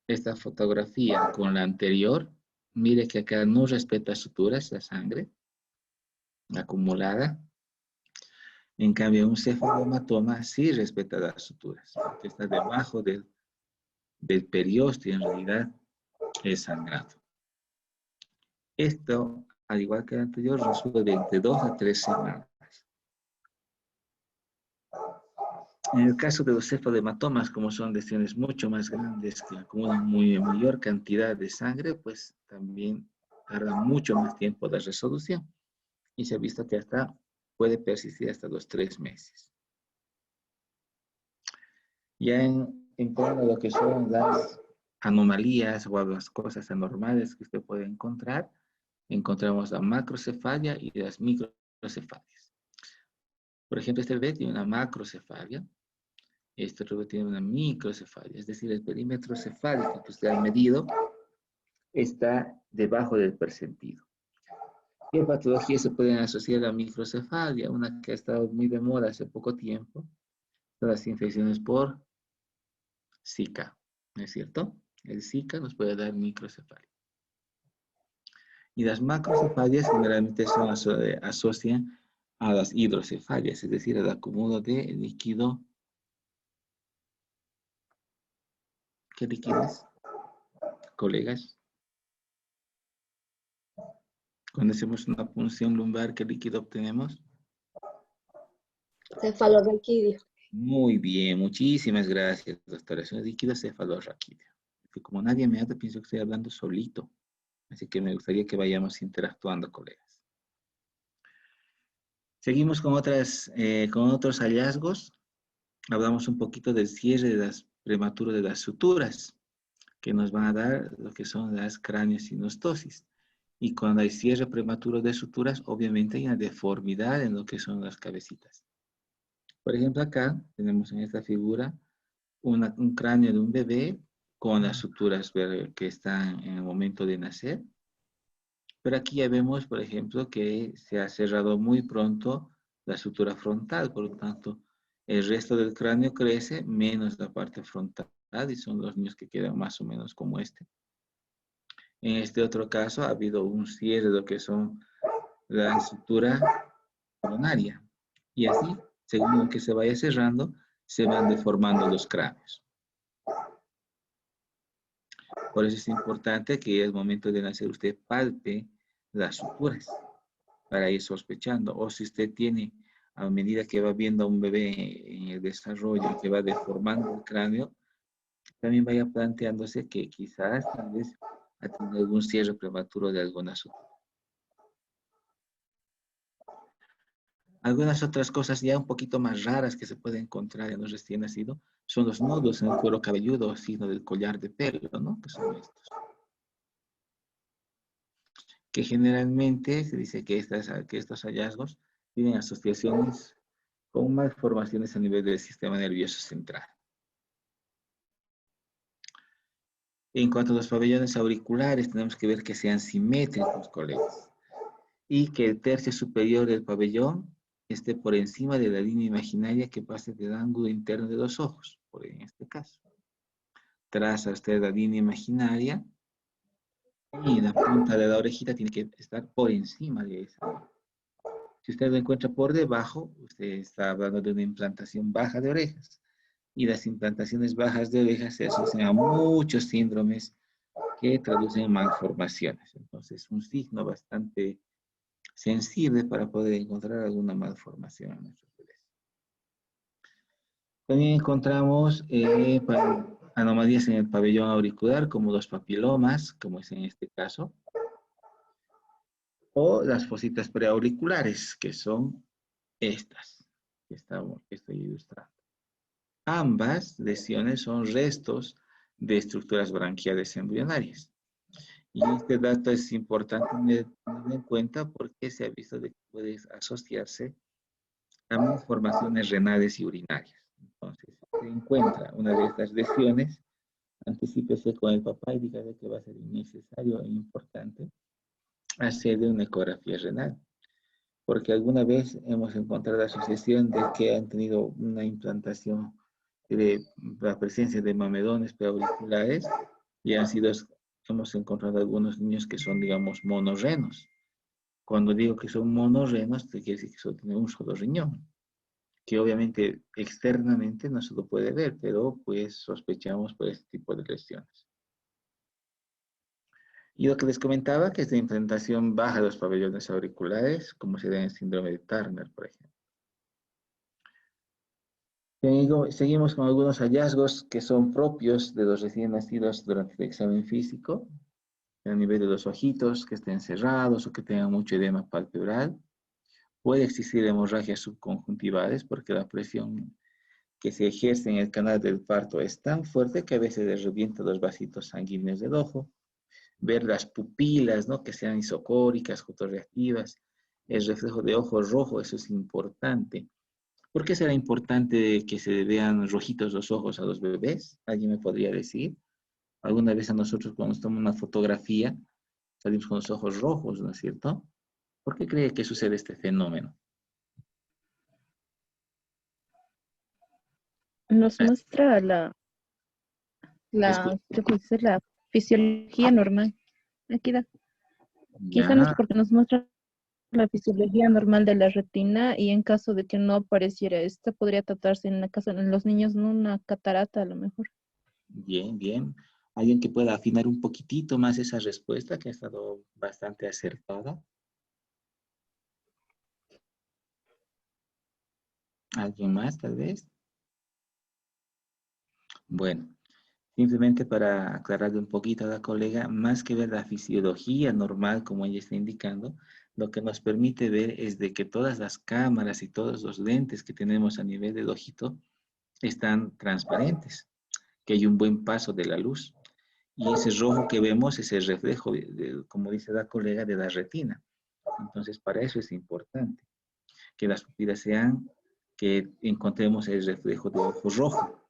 esta fotografía con la anterior, mire que acá no respeta suturas, la sangre acumulada. En cambio, un cefalohematoma sí respeta las suturas, porque está debajo del periósteo, en realidad es sangrado. Esto, al igual que el anterior, resuelve entre 2 a 3 semanas. En el caso de los cefalohematomas, como son lesiones mucho más grandes que acumulan mayor cantidad de sangre, pues también tarda mucho más tiempo de resolución. Y se ha visto que hasta puede persistir hasta los 3 meses. Ya en cuanto a lo que son las anomalías o las cosas anormales que usted puede encontrar, encontramos la macrocefalia y las microcefalias. Por ejemplo, este bebé tiene una macrocefalia, este otro bebé tiene una microcefalia, es decir, el perímetro cefálico que usted ha medido está debajo del percentil. ¿Qué patologías se pueden asociar a la microcefalia? Una que ha estado muy de moda hace poco tiempo, son las infecciones por Zika, ¿no es cierto? El Zika nos puede dar microcefalia. Y las macrocefalias generalmente se asocian a las hidrocefalias, es decir, al acúmulo de líquido. ¿Qué líquido es, colegas? Cuando hacemos una punción lumbar, ¿qué líquido obtenemos? Cefalorraquídeo. Muy bien, muchísimas gracias, doctora. Es un líquido cefalorraquídeo. Como nadie me habla, pienso que estoy hablando solito. Así que me gustaría que vayamos interactuando, colegas. Seguimos con otros hallazgos. Hablamos un poquito del cierre de las prematuro de las suturas, que nos van a dar lo que son las craneosinostosis. Y cuando hay cierre prematuro de suturas, obviamente hay una deformidad en lo que son las cabecitas. Por ejemplo, acá tenemos en esta figura un cráneo de un bebé con las suturas que están en el momento de nacer. Pero aquí ya vemos, por ejemplo, que se ha cerrado muy pronto la sutura frontal, por lo tanto, el resto del cráneo crece menos la parte frontal y son los niños que quedan más o menos como este. En este otro caso ha habido un cierre de lo que son la sutura coronaria y así, según lo que se vaya cerrando, se van deformando los cráneos. Por eso es importante que al momento de nacer usted palpe las suturas para ir sospechando. O si usted tiene, a medida que va viendo a un bebé en el desarrollo, que va deformando el cráneo, también vaya planteándose que quizás tal vez ha tenido algún cierre prematuro de alguna sutura. Algunas otras cosas ya un poquito más raras que se pueden encontrar en los recién nacidos son los nodos en el cuero cabelludo o signo del collar de pelo, ¿no? Que son estos. Que generalmente se dice que estos hallazgos tienen asociaciones con malformaciones a nivel del sistema nervioso central. En cuanto a los pabellones auriculares, tenemos que ver que sean simétricos, colegas. y que el tercio superior del pabellón esté por encima de la línea imaginaria que pase del ángulo interno de los ojos, por en este caso. Traza usted la línea imaginaria y la punta de la orejita tiene que estar por encima de esa. Si usted lo encuentra por debajo, usted está hablando de una implantación baja de orejas. Y las implantaciones bajas de orejas se asocian a muchos síndromes que traducen en malformaciones. Entonces, un signo bastante sensible para poder encontrar alguna malformación en nuestros bebés. También encontramos anomalías en el pabellón auricular, como los papilomas, como es en este caso, o las fositas preauriculares, que son estas que estoy ilustrando. Ambas lesiones son restos de estructuras branquiales embrionarias. Y este dato es importante tenerlo en cuenta porque se ha visto de que puede asociarse a malformaciones renales y urinarias. Entonces, si se encuentra una de estas lesiones, anticípese con el papá y dígale que va a ser innecesario e importante hacerle una ecografía renal. Porque alguna vez hemos encontrado la asociación de que han tenido una implantación de la presencia de mamelones preauriculares y hemos encontrado algunos niños que son, digamos, monorrenos. Cuando digo que son monorrenos, te quiere decir que solo tienen un solo riñón, que obviamente externamente no se lo puede ver, pero pues sospechamos por este tipo de lesiones. Y lo que les comentaba, que es de implantación baja de los pabellones auriculares, como se da en el síndrome de Turner, por ejemplo. Seguimos con algunos hallazgos que son propios de los recién nacidos durante el examen físico, a nivel de los ojitos, que estén cerrados o que tengan mucho edema palpebral. Puede existir hemorragias subconjuntivales porque la presión que se ejerce en el canal del parto es tan fuerte que a veces le revienta los vasitos sanguíneos del ojo. Ver las pupilas, ¿no? Que sean isocóricas, fotorreactivas, el reflejo de ojo rojo, eso es importante. ¿Por qué será importante que se vean rojitos los ojos a los bebés? ¿Alguien me podría decir? Alguna vez a nosotros cuando nos tomamos una fotografía salimos con los ojos rojos, ¿no es cierto? ¿Por qué cree que sucede este fenómeno? Nos Ah, muestra escu- ¿qué puede ser? La fisiología normal. Aquí da. Quizá no es Ya, porque nos muestra la fisiología normal de la retina y en caso de que no apareciera esta, podría tratarse en la casa en los niños, no una catarata a lo mejor. bien, bien. ¿Alguien que pueda afinar un poquitito más esa respuesta que ha estado bastante acertada? ¿Alguien más, tal vez? Bueno, simplemente para aclararle un poquito a la colega, más que ver la fisiología normal, como ella está indicando, lo que nos permite ver es de que todas las cámaras y todos los lentes que tenemos a nivel del ojito están transparentes, que hay un buen paso de la luz. Y ese rojo que vemos es el reflejo, como dice la colega, de la retina. Entonces, para eso es importante que las pupilas sean, que encontremos el reflejo de ojo rojo.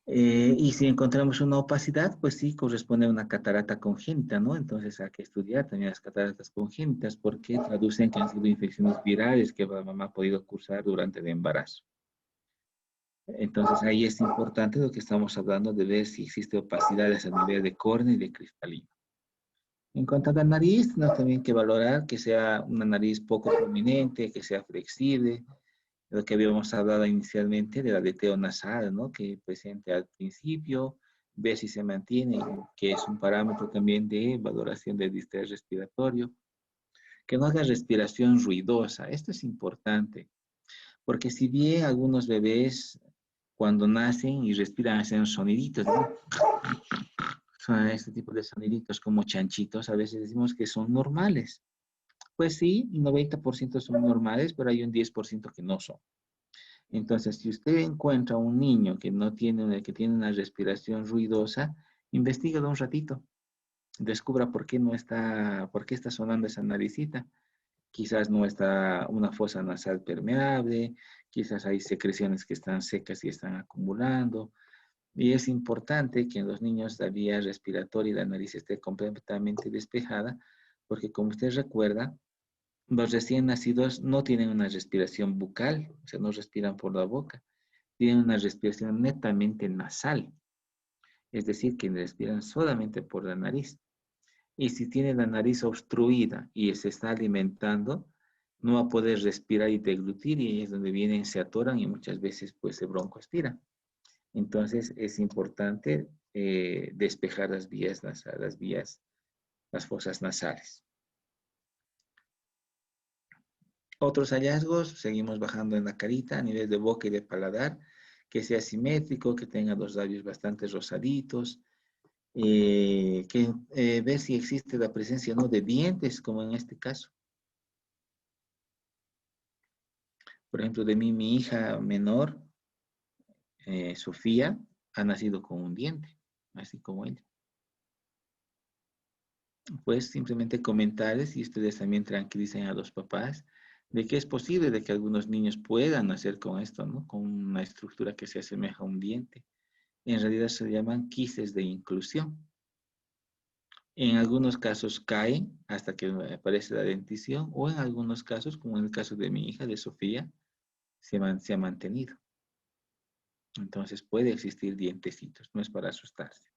Y si encontramos una opacidad, pues sí, corresponde a una catarata congénita, ¿no? Entonces hay que estudiar también las cataratas congénitas porque traducen que han sido infecciones virales que la mamá ha podido cursar durante el embarazo. Entonces ahí es importante lo que estamos hablando de ver si existe opacidades a nivel de córnea y de cristalino. En cuanto a la nariz, tenemos también que valorar que sea una nariz poco prominente, que sea flexible, lo que habíamos hablado inicialmente del aleteo nasal, ¿no? Que presente al principio, ver si se mantiene, que es un parámetro también de valoración del distrés respiratorio. Que no haga respiración ruidosa, esto es importante, porque si bien algunos bebés cuando nacen y respiran hacen soniditos, ¿no? Son este tipo de soniditos como chanchitos, a veces decimos que son normales. Pues sí, 90% son normales, pero hay un 10% que no son. Entonces, si usted encuentra un niño que tiene una respiración ruidosa, investígalo un ratito. Descubra por qué está sonando esa naricita. Quizás no está una fosa nasal permeable, quizás hay secreciones que están secas y están acumulando. Y es importante que en los niños la vía respiratoria y la nariz esté completamente despejada porque como usted recuerda, los recién nacidos no tienen una respiración bucal, o sea, no respiran por la boca, tienen una respiración netamente nasal, es decir, que respiran solamente por la nariz. Y si tiene la nariz obstruida y se está alimentando, no va a poder respirar y deglutir, y ahí es donde vienen, se atoran y muchas veces pues se broncoaspiran. Entonces es importante despejar las vías nasales, las fosas nasales. Otros hallazgos, seguimos bajando en la carita a nivel de boca y de paladar, que sea simétrico, que tenga los labios bastante rosaditos, ver si existe la presencia o no de dientes, como en este caso. Por ejemplo, de mí, mi hija menor, Sofía, ha nacido con un diente, así como ella. Pues simplemente comentarles y ustedes también tranquilicen a los papás de que es posible de que algunos niños puedan nacer con esto, ¿no? Con una estructura que se asemeja a un diente. En realidad se llaman quistes de inclusión. En algunos casos caen hasta que aparece la dentición, o en algunos casos, como en el caso de mi hija, de Sofía, se ha mantenido. Entonces puede existir dientecitos, no es para asustarse.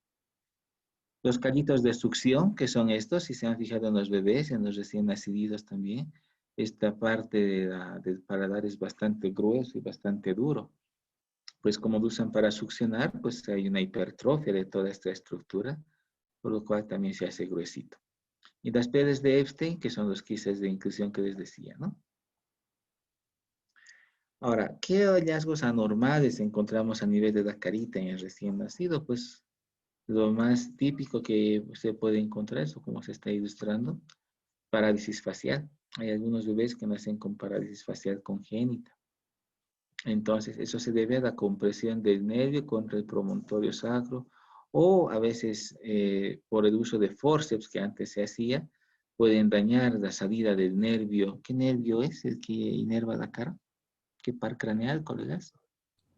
Los callitos de succión, que son estos, si se han fijado en los bebés, en los recién nacidos también, esta parte del paladar es bastante grueso y bastante duro. Pues como lo usan para succionar, pues hay una hipertrofia de toda esta estructura, por lo cual también se hace gruesito. Y las paredes de Epstein, que son los quistes de inclusión que les decía, ¿no? Ahora, ¿qué hallazgos anormales encontramos a nivel de la carita en el recién nacido? Pues lo más típico que se puede encontrar, eso como se está ilustrando, parálisis facial. Hay algunos bebés que nacen con parálisis facial congénita. Entonces, eso se debe a la compresión del nervio contra el promontorio sacro, o a veces por el uso de forceps que antes se hacía, pueden dañar la salida del nervio. ¿Qué nervio es el que inerva la cara? ¿Qué par craneal, colegas?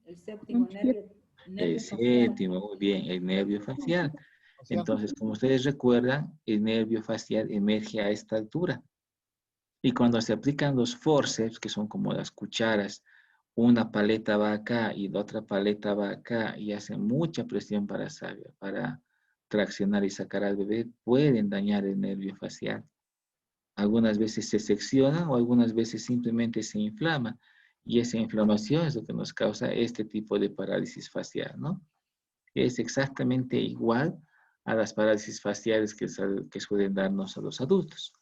El séptimo nervio, El nervio facial. séptimo, muy bien, el nervio facial. Entonces, como ustedes recuerdan, el nervio facial emerge a esta altura. Y cuando se aplican los forceps, que son como las cucharas, una paleta va acá y la otra paleta va acá y hacen mucha presión para traccionar y sacar al bebé, pueden dañar el nervio facial. Algunas veces se secciona o algunas veces simplemente se inflama. Y esa inflamación es lo que nos causa este tipo de parálisis facial, ¿no? Es exactamente igual a las parálisis faciales que suelen darnos a los adultos.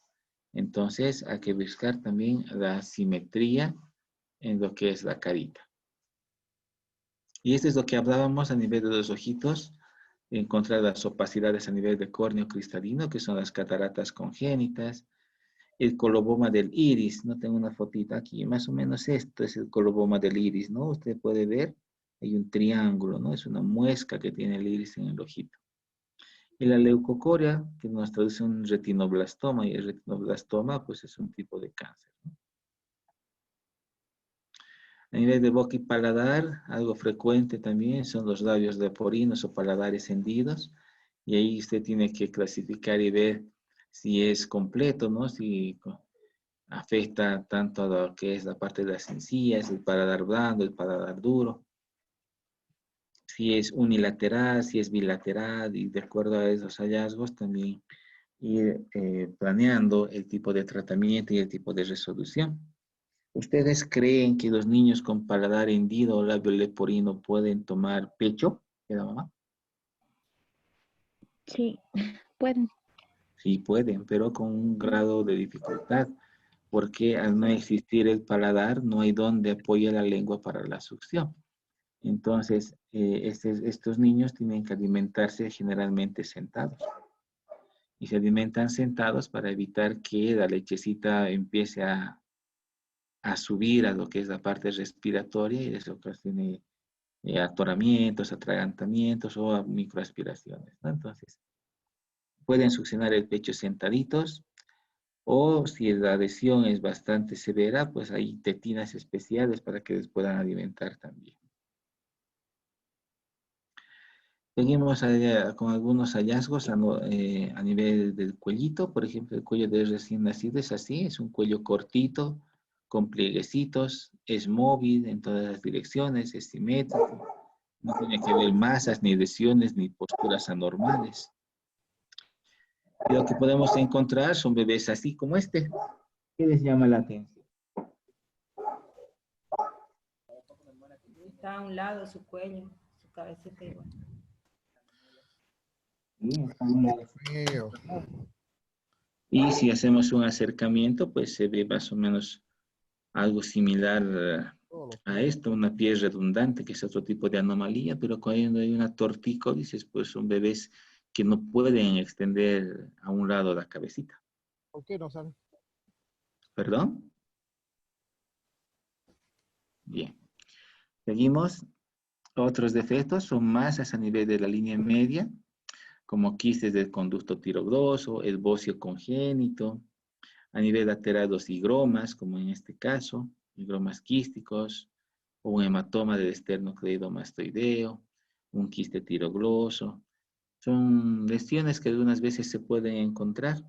Entonces, hay que buscar también la simetría en lo que es la carita. Y esto es lo que hablábamos a nivel de los ojitos, encontrar las opacidades a nivel de córneo cristalino, que son las cataratas congénitas, el coloboma del iris, no tengo una fotita aquí, más o menos esto es el coloboma del iris, ¿no? Usted puede ver, hay un triángulo, ¿no? Es una muesca que tiene el iris en el ojito. Y la leucocoria, que nos traduce un retinoblastoma, y el retinoblastoma, pues es un tipo de cáncer, ¿no? A nivel de boca y paladar, algo frecuente también son los labios leporinos o paladares hendidos, y ahí usted tiene que clasificar y ver si es completo, ¿no? Si afecta tanto a lo que es la parte de las encías, el paladar blando, el paladar duro, si es unilateral, si es bilateral, y de acuerdo a esos hallazgos también ir planeando el tipo de tratamiento y el tipo de resolución. ¿Ustedes creen que los niños con paladar hendido o labio leporino pueden tomar pecho de la mamá? Sí, pueden. Sí pueden, pero con un grado de dificultad, porque al no existir el paladar, no hay donde apoya la lengua para la succión. Entonces, estos niños tienen que alimentarse generalmente sentados. Y se alimentan sentados para evitar que la lechecita empiece a subir a lo que es la parte respiratoria, y eso ocasiona atoramientos, atragantamientos o microaspiraciones, ¿no? Entonces, pueden succionar el pecho sentaditos, o si la adhesión es bastante severa, pues hay tetinas especiales para que les puedan alimentar también. Seguimos con algunos hallazgos a nivel del cuellito. Por ejemplo, el cuello del recién nacido es así, es un cuello cortito, con plieguecitos, es móvil en todas las direcciones, es simétrico, no tiene que ver masas, ni lesiones, ni posturas anormales. Y lo que podemos encontrar son bebés así como este. ¿Qué les llama la atención? Está a un lado su cuello, su cabecita igual. Sí, está muy Feo. Y si hacemos un acercamiento, pues se ve más o menos algo similar Todo a feo. esto, una piel redundante, que es otro tipo de anomalía, pero cuando hay una tortícolis, pues son bebés que no pueden extender a un lado la cabecita. ¿Por qué no sale? ¿Perdón? Bien. Seguimos. Otros defectos son masas a nivel de la línea media, como quistes del conducto tirogroso, el bocio congénito, a nivel lateral los higromas, como en este caso, higromas quísticos, o un hematoma del esternocleidomastoideo, un quiste tirogloso. Son lesiones que algunas veces se pueden encontrar.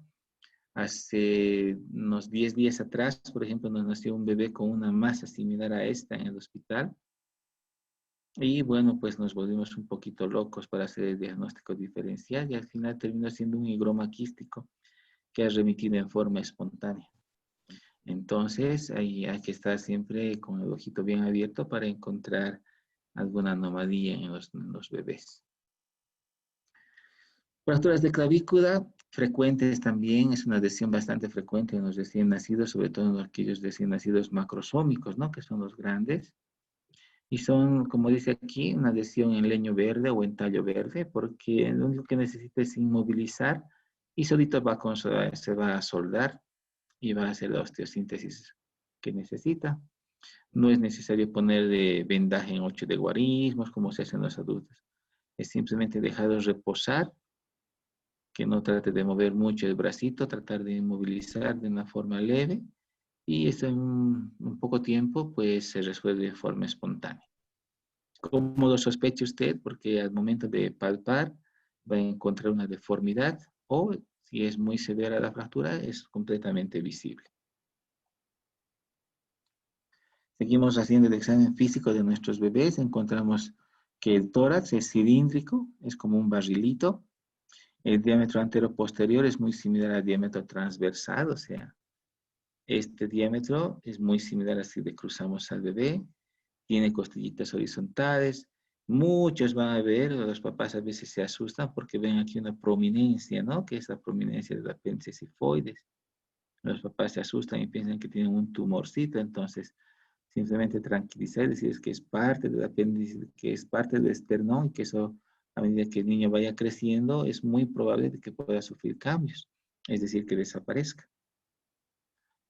Hace unos 10 días atrás, por ejemplo, nos nació un bebé con una masa similar a esta en el hospital. Y bueno, pues nos volvimos un poquito locos para hacer el diagnóstico diferencial y al final terminó siendo un higroma quístico que ha remitido en forma espontánea. Entonces, ahí hay que estar siempre con el ojito bien abierto para encontrar alguna anomalía en los bebés. Fracturas de clavícula frecuentes también, es una lesión bastante frecuente en los recién nacidos, sobre todo en aquellos recién nacidos macrosómicos, ¿no? Que son los grandes. Y son, como dice aquí, una lesión en leño verde o en tallo verde, porque lo único que necesita es inmovilizar y solito se va a soldar y va a hacer la osteosíntesis que necesita. No es necesario poner de vendaje en 8 de guarismos como se hace en los adultos. Es simplemente dejarlo reposar, que no trate de mover mucho el bracito, tratar de inmovilizar de una forma leve y eso en un poco tiempo pues se resuelve de forma espontánea. ¿Cómo lo sospecha usted? Porque al momento de palpar va a encontrar una deformidad o si es muy severa la fractura es completamente visible. Seguimos haciendo el examen físico de nuestros bebés. Encontramos que el tórax es cilíndrico, es como un barrilito. El diámetro antero-posterior es muy similar al diámetro transversal, o sea, este diámetro es muy similar a si le cruzamos al bebé. Tiene costillitas horizontales. Muchos van a ver, los papás a veces se asustan porque ven aquí una prominencia, ¿no? Que es la prominencia del apéndice sifoides. Los papás se asustan y piensan que tienen un tumorcito, entonces simplemente tranquilizar, decir que es parte del apéndice, que es parte del esternón y que eso a medida que el niño vaya creciendo es muy probable de que pueda sufrir cambios, es decir, que desaparezca.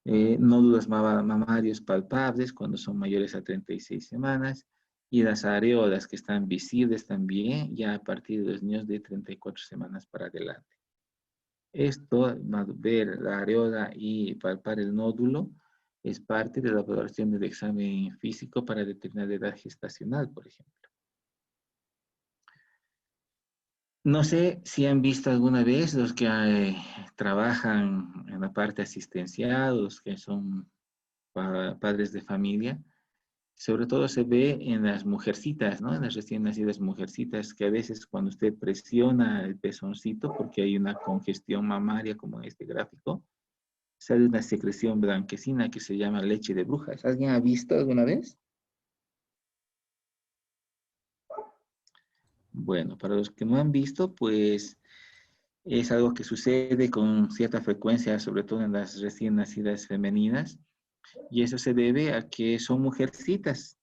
Nódulos mamarios palpables cuando son mayores a 36 semanas y las areolas que están visibles también ya a partir de los niños de 34 semanas para adelante. Esto, ver la areola y palpar el nódulo, es parte de la valoración del examen físico para determinar la edad gestacional, por ejemplo. No sé si han visto alguna vez los que trabajan en la parte asistencial, los que son padres de familia, sobre todo se ve en las mujercitas, ¿no? En las recién nacidas mujercitas, que a veces cuando usted presiona el pezoncito, porque hay una congestión mamaria, como en este gráfico, sale una secreción blanquecina que se llama leche de brujas. ¿Alguien ha visto alguna vez? Bueno, para los que no han visto, pues es algo que sucede con cierta frecuencia, sobre todo en las recién nacidas femeninas, y eso se debe a que son mujercitas.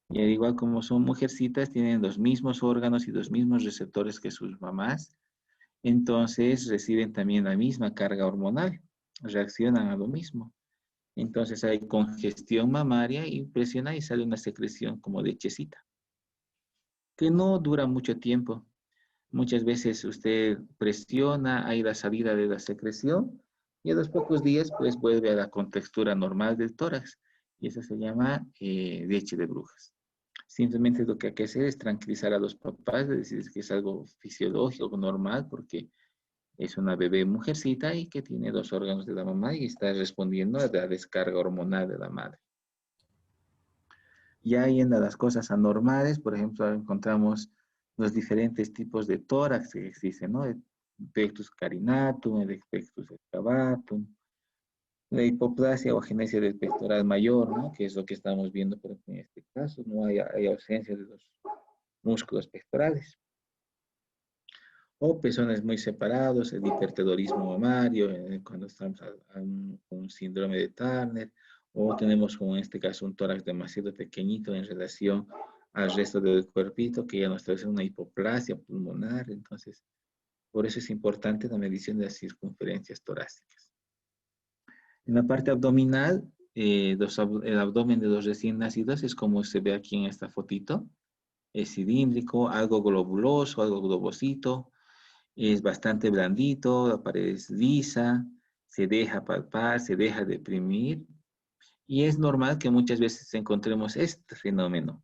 Y al igual como son mujercitas, tienen los mismos órganos y los mismos receptores que sus mamás, entonces reciben también la misma carga hormonal, reaccionan a lo mismo. Entonces hay congestión mamaria y presiona y sale una secreción como de lechecita, que no dura mucho tiempo. Muchas veces usted presiona, hay la salida de la secreción y a los pocos días pues vuelve a la contextura normal del tórax y eso se llama leche de brujas. Simplemente lo que hay que hacer es tranquilizar a los papás, decirles que es algo fisiológico, normal, porque es una bebé mujercita y que tiene 2 órganos de la mamá y está respondiendo a la descarga hormonal de la madre. Ya yendo a las cosas anormales, por ejemplo, encontramos los diferentes tipos de tórax que existen, ¿no? El pectus carinatum, el pectus excavatum, la hipoplasia o agenesia del pectoral mayor, ¿no? Que es lo que estamos viendo, por ejemplo, en este caso, no hay ausencia de los músculos pectorales. O pezones muy separados, el hipertelorismo mamario, cuando estamos con un síndrome de Turner, o tenemos como en este caso un tórax demasiado pequeñito en relación al resto del cuerpito, que ya nos trae una hipoplasia pulmonar. Entonces, por eso es importante la medición de las circunferencias torácicas. En la parte abdominal, el abdomen de los recién nacidos es como se ve aquí en esta fotito. Es cilíndrico, algo globuloso, algo globosito. Es bastante blandito, la pared es lisa, se deja palpar, se deja deprimir. Y es normal que muchas veces encontremos este fenómeno.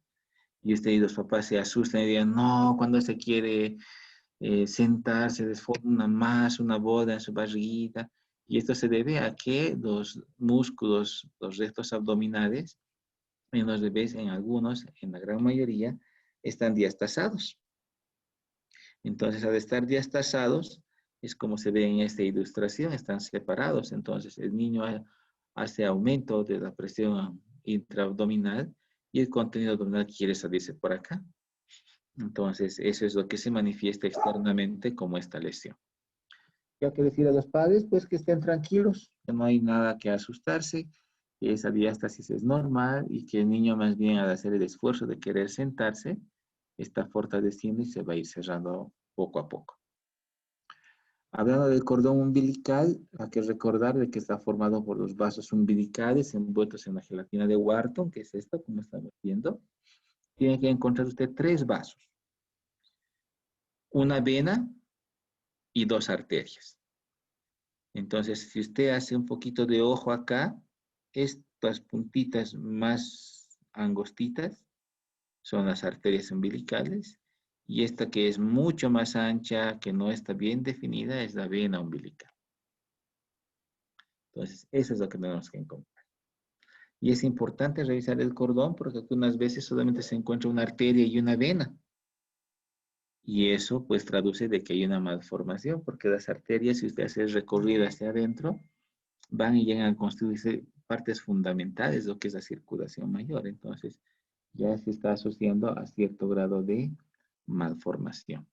Y ustedes, los papás, se asustan y digan, no, cuando se quiere sentar, se desforma más una bola en su barriguita. Y esto se debe a que los músculos, los restos abdominales, en los bebés, en algunos, en la gran mayoría, están diastasados. Entonces, al estar diastasados, es como se ve en esta ilustración, están separados. Entonces, el niño hace aumento de la presión intraabdominal y el contenido abdominal quiere salirse por acá. Entonces, eso es lo que se manifiesta externamente como esta lesión. ¿Qué hay que decir a los padres? Pues que estén tranquilos, que no hay nada que asustarse, que esa diástasis es normal y que el niño más bien al hacer el esfuerzo de querer sentarse, está fortaleciendo y se va a ir cerrando poco a poco. Hablando del cordón umbilical, hay que recordar de que está formado por los vasos umbilicales envueltos en la gelatina de Wharton, que es esto, como estamos viendo. Tiene que encontrar usted 3 vasos. Una vena y 2 arterias. Entonces, si usted hace un poquito de ojo acá, estas puntitas más angostitas son las arterias umbilicales, y esta que es mucho más ancha, que no está bien definida, es la vena umbilical. Entonces, eso es lo que tenemos que encontrar. Y es importante revisar el cordón porque algunas veces solamente se encuentra una arteria y una vena. Y eso pues traduce de que hay una malformación, porque las arterias, si usted hace el recorrido hacia adentro, van y llegan a constituirse partes fundamentales de lo que es la circulación mayor. Entonces, ya se está asociando a cierto grado de malformación.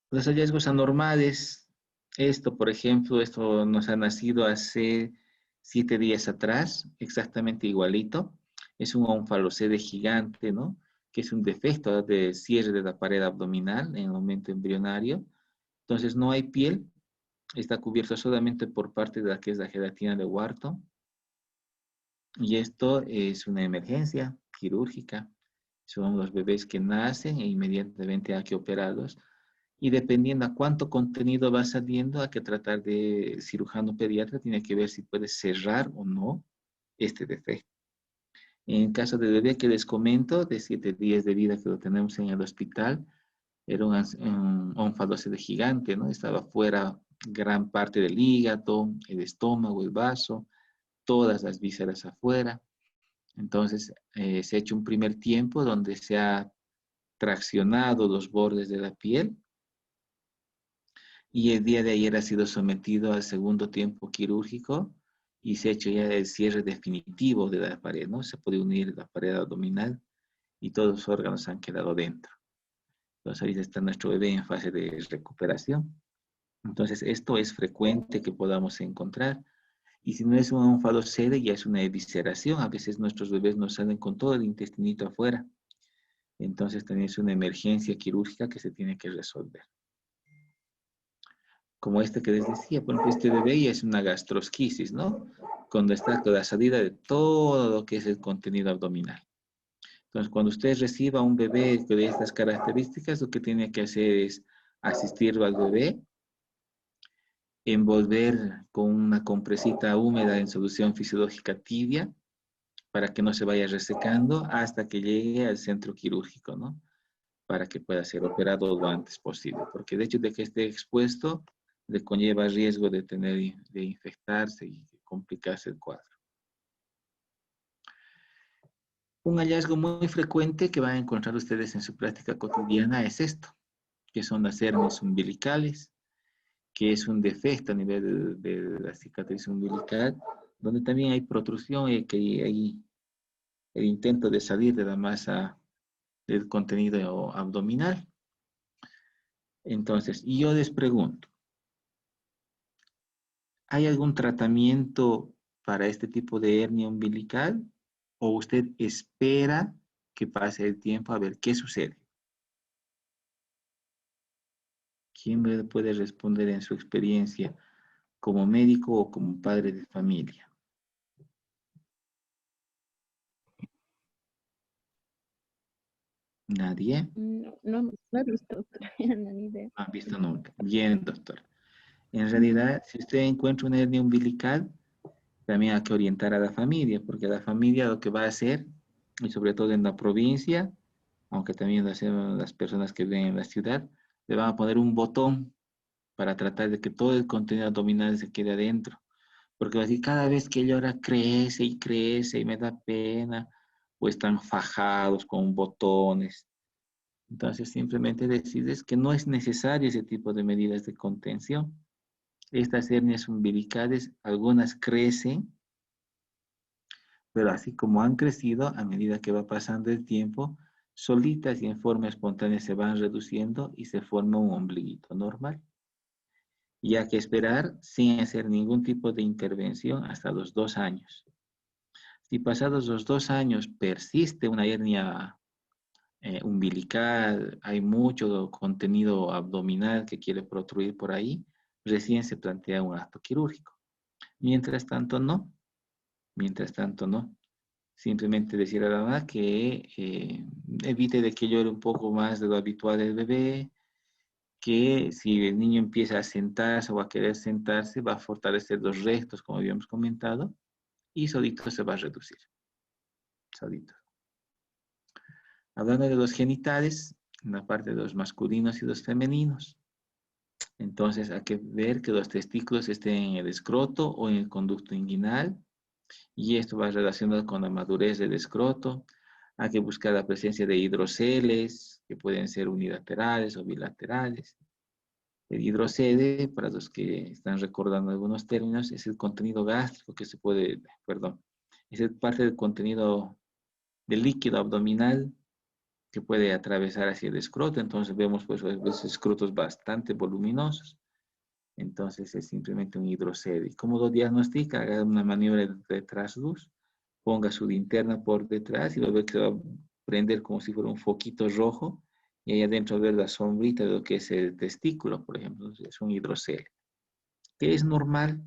Los hallazgos anormales, esto, por ejemplo, esto nos ha nacido hace 7 días atrás, exactamente igualito. Es un onfalocele gigante, ¿no? Que es un defecto de cierre de la pared abdominal en el momento embrionario. Entonces no hay piel, está cubierto solamente por parte de la que es la gelatina de Wharton. Y esto es una emergencia quirúrgica. Son los bebés que nacen e inmediatamente hay que operarlos. Y dependiendo a cuánto contenido va saliendo, hay que tratar de, el cirujano pediatra tiene que ver si puede cerrar o no este defecto. En el caso del bebé que les comento, de 7 días de vida que lo tenemos en el hospital, era un onfalocele gigante, ¿no? Estaba fuera gran parte del hígado, el estómago, el vaso, todas las vísceras afuera. Entonces, se ha hecho un primer tiempo donde se ha traccionado los bordes de la piel y el día de ayer ha sido sometido al segundo tiempo quirúrgico y se ha hecho ya el cierre definitivo de la pared, ¿no? Se puede unir la pared abdominal y todos los órganos han quedado dentro. Entonces, ahorita está nuestro bebé en fase de recuperación. Entonces, esto es frecuente que podamos encontrar. Y si no es un onfalocele, ya es una evisceración. A veces nuestros bebés nos salen con todo el intestinito afuera. Entonces, también es una emergencia quirúrgica que se tiene que resolver. Como este que les decía, por ejemplo, este bebé ya es una gastrosquisis, ¿no? Cuando está con la salida de todo lo que es el contenido abdominal. Entonces, cuando usted reciba un bebé de estas características, lo que tiene que hacer es asistirlo al bebé, envolver con una compresita húmeda en solución fisiológica tibia, para que no se vaya resecando hasta que llegue al centro quirúrgico, ¿no? Para que pueda ser operado lo antes posible, porque el hecho de que esté expuesto le conlleva riesgo de de infectarse y complicarse el cuadro. Un hallazgo muy frecuente que van a encontrar ustedes en su práctica cotidiana es esto, que son las hernias umbilicales, que es un defecto a nivel de la cicatriz umbilical, donde también hay protrusión y que hay el intento de salir de la masa del contenido abdominal. Entonces, y yo les pregunto, ¿hay algún tratamiento para este tipo de hernia umbilical? ¿O usted espera que pase el tiempo a ver qué sucede? ¿Quién me puede responder en su experiencia como médico o como padre de familia? ¿Nadie? No he visto, doctora, no, ni idea. No han visto nunca. Bien, doctor. En realidad, si usted encuentra una hernia umbilical, también hay que orientar a la familia, porque la familia lo que va a hacer, y sobre todo en la provincia, aunque también lo hacen las personas que viven en la ciudad, le van a poner un botón para tratar de que todo el contenido abdominal se quede adentro. Porque así cada vez que llora crece y crece y me da pena, o están fajados con botones. Entonces simplemente decides que no es necesario ese tipo de medidas de contención. Estas hernias umbilicales, algunas crecen, pero así como han crecido, a medida que va pasando el tiempo, solitas y en forma espontánea se van reduciendo y se forma un ombliguito normal. Y hay que esperar sin hacer ningún tipo de intervención hasta los 2 años. Si pasados los 2 años persiste una hernia umbilical, hay mucho contenido abdominal que quiere protruir por ahí, recién se plantea un acto quirúrgico. Mientras tanto, no. Mientras tanto, no. Simplemente decir a la mamá que evite de que llore un poco más de lo habitual el bebé, que si el niño empieza a sentarse o a querer sentarse, va a fortalecer los restos, como habíamos comentado, y solito se va a reducir. Solito. Hablando de los genitales, en la parte de los masculinos y los femeninos. Entonces hay que ver que los testículos estén en el escroto o en el conducto inguinal, y esto va relacionado con la madurez del escroto. Hay que buscar la presencia de hidroceles, que pueden ser unilaterales o bilaterales. El hidrocele, para los que están recordando algunos términos, es el contenido gástrico que se puede, perdón, es parte del contenido del líquido abdominal que puede atravesar hacia el escroto. Entonces vemos pues los escrotos bastante voluminosos. Entonces es simplemente un hidrocele. ¿Y cómo lo diagnostica? Haga una maniobra de trasluz, ponga su linterna por detrás y va a ver que va a prender como si fuera un foquito rojo, y ahí adentro ver la sombrita de lo que es el testículo, por ejemplo. Entonces, es un hidrocele. Que es normal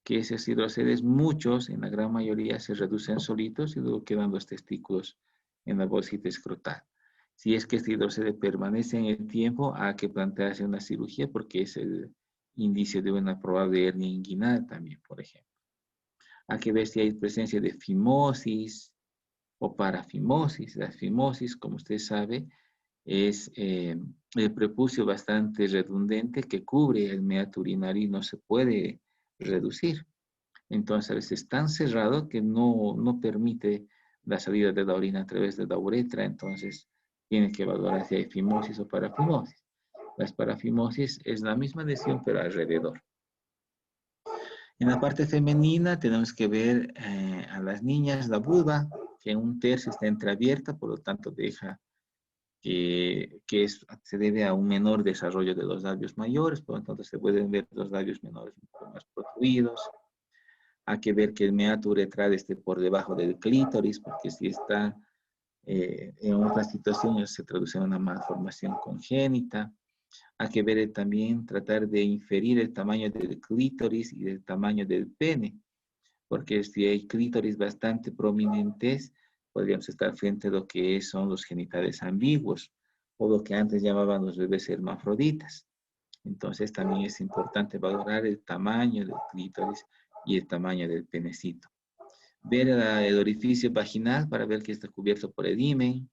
que esos hidroceles, muchos, en la gran mayoría, se reducen solitos y luego quedan los testículos en la bolsita escrotal. Si es que este hidrocele permanece en el tiempo, hay que plantearse una cirugía porque es el indicio de una probable hernia inguinal también, por ejemplo. Hay que ver si hay presencia de fimosis o parafimosis. La fimosis, como usted sabe, es el prepucio bastante redundante que cubre el meato urinario y no se puede reducir. Entonces, a veces es tan cerrado que no permite la salida de la orina a través de la uretra. Entonces, tiene que evaluar si hay fimosis o parafimosis. Las parafimosis es la misma lesión, pero alrededor. En la parte femenina tenemos que ver a las niñas la vulva, que en un tercio está entreabierta, por lo tanto deja se debe a un menor desarrollo de los labios mayores, por lo tanto se pueden ver los labios menores un poco más protruidos. Hay que ver que el meato uretral esté por debajo del clítoris, porque si está en otras situaciones se traduce en una malformación congénita. Hay que ver también, tratar de inferir el tamaño del clítoris y el tamaño del pene, porque si hay clítoris bastante prominentes, podríamos estar frente a lo que son los genitales ambiguos, o lo que antes llamaban los bebés hermafroditas. Entonces también es importante valorar el tamaño del clítoris y el tamaño del penecito. ver el orificio vaginal para ver que está cubierto por el himen.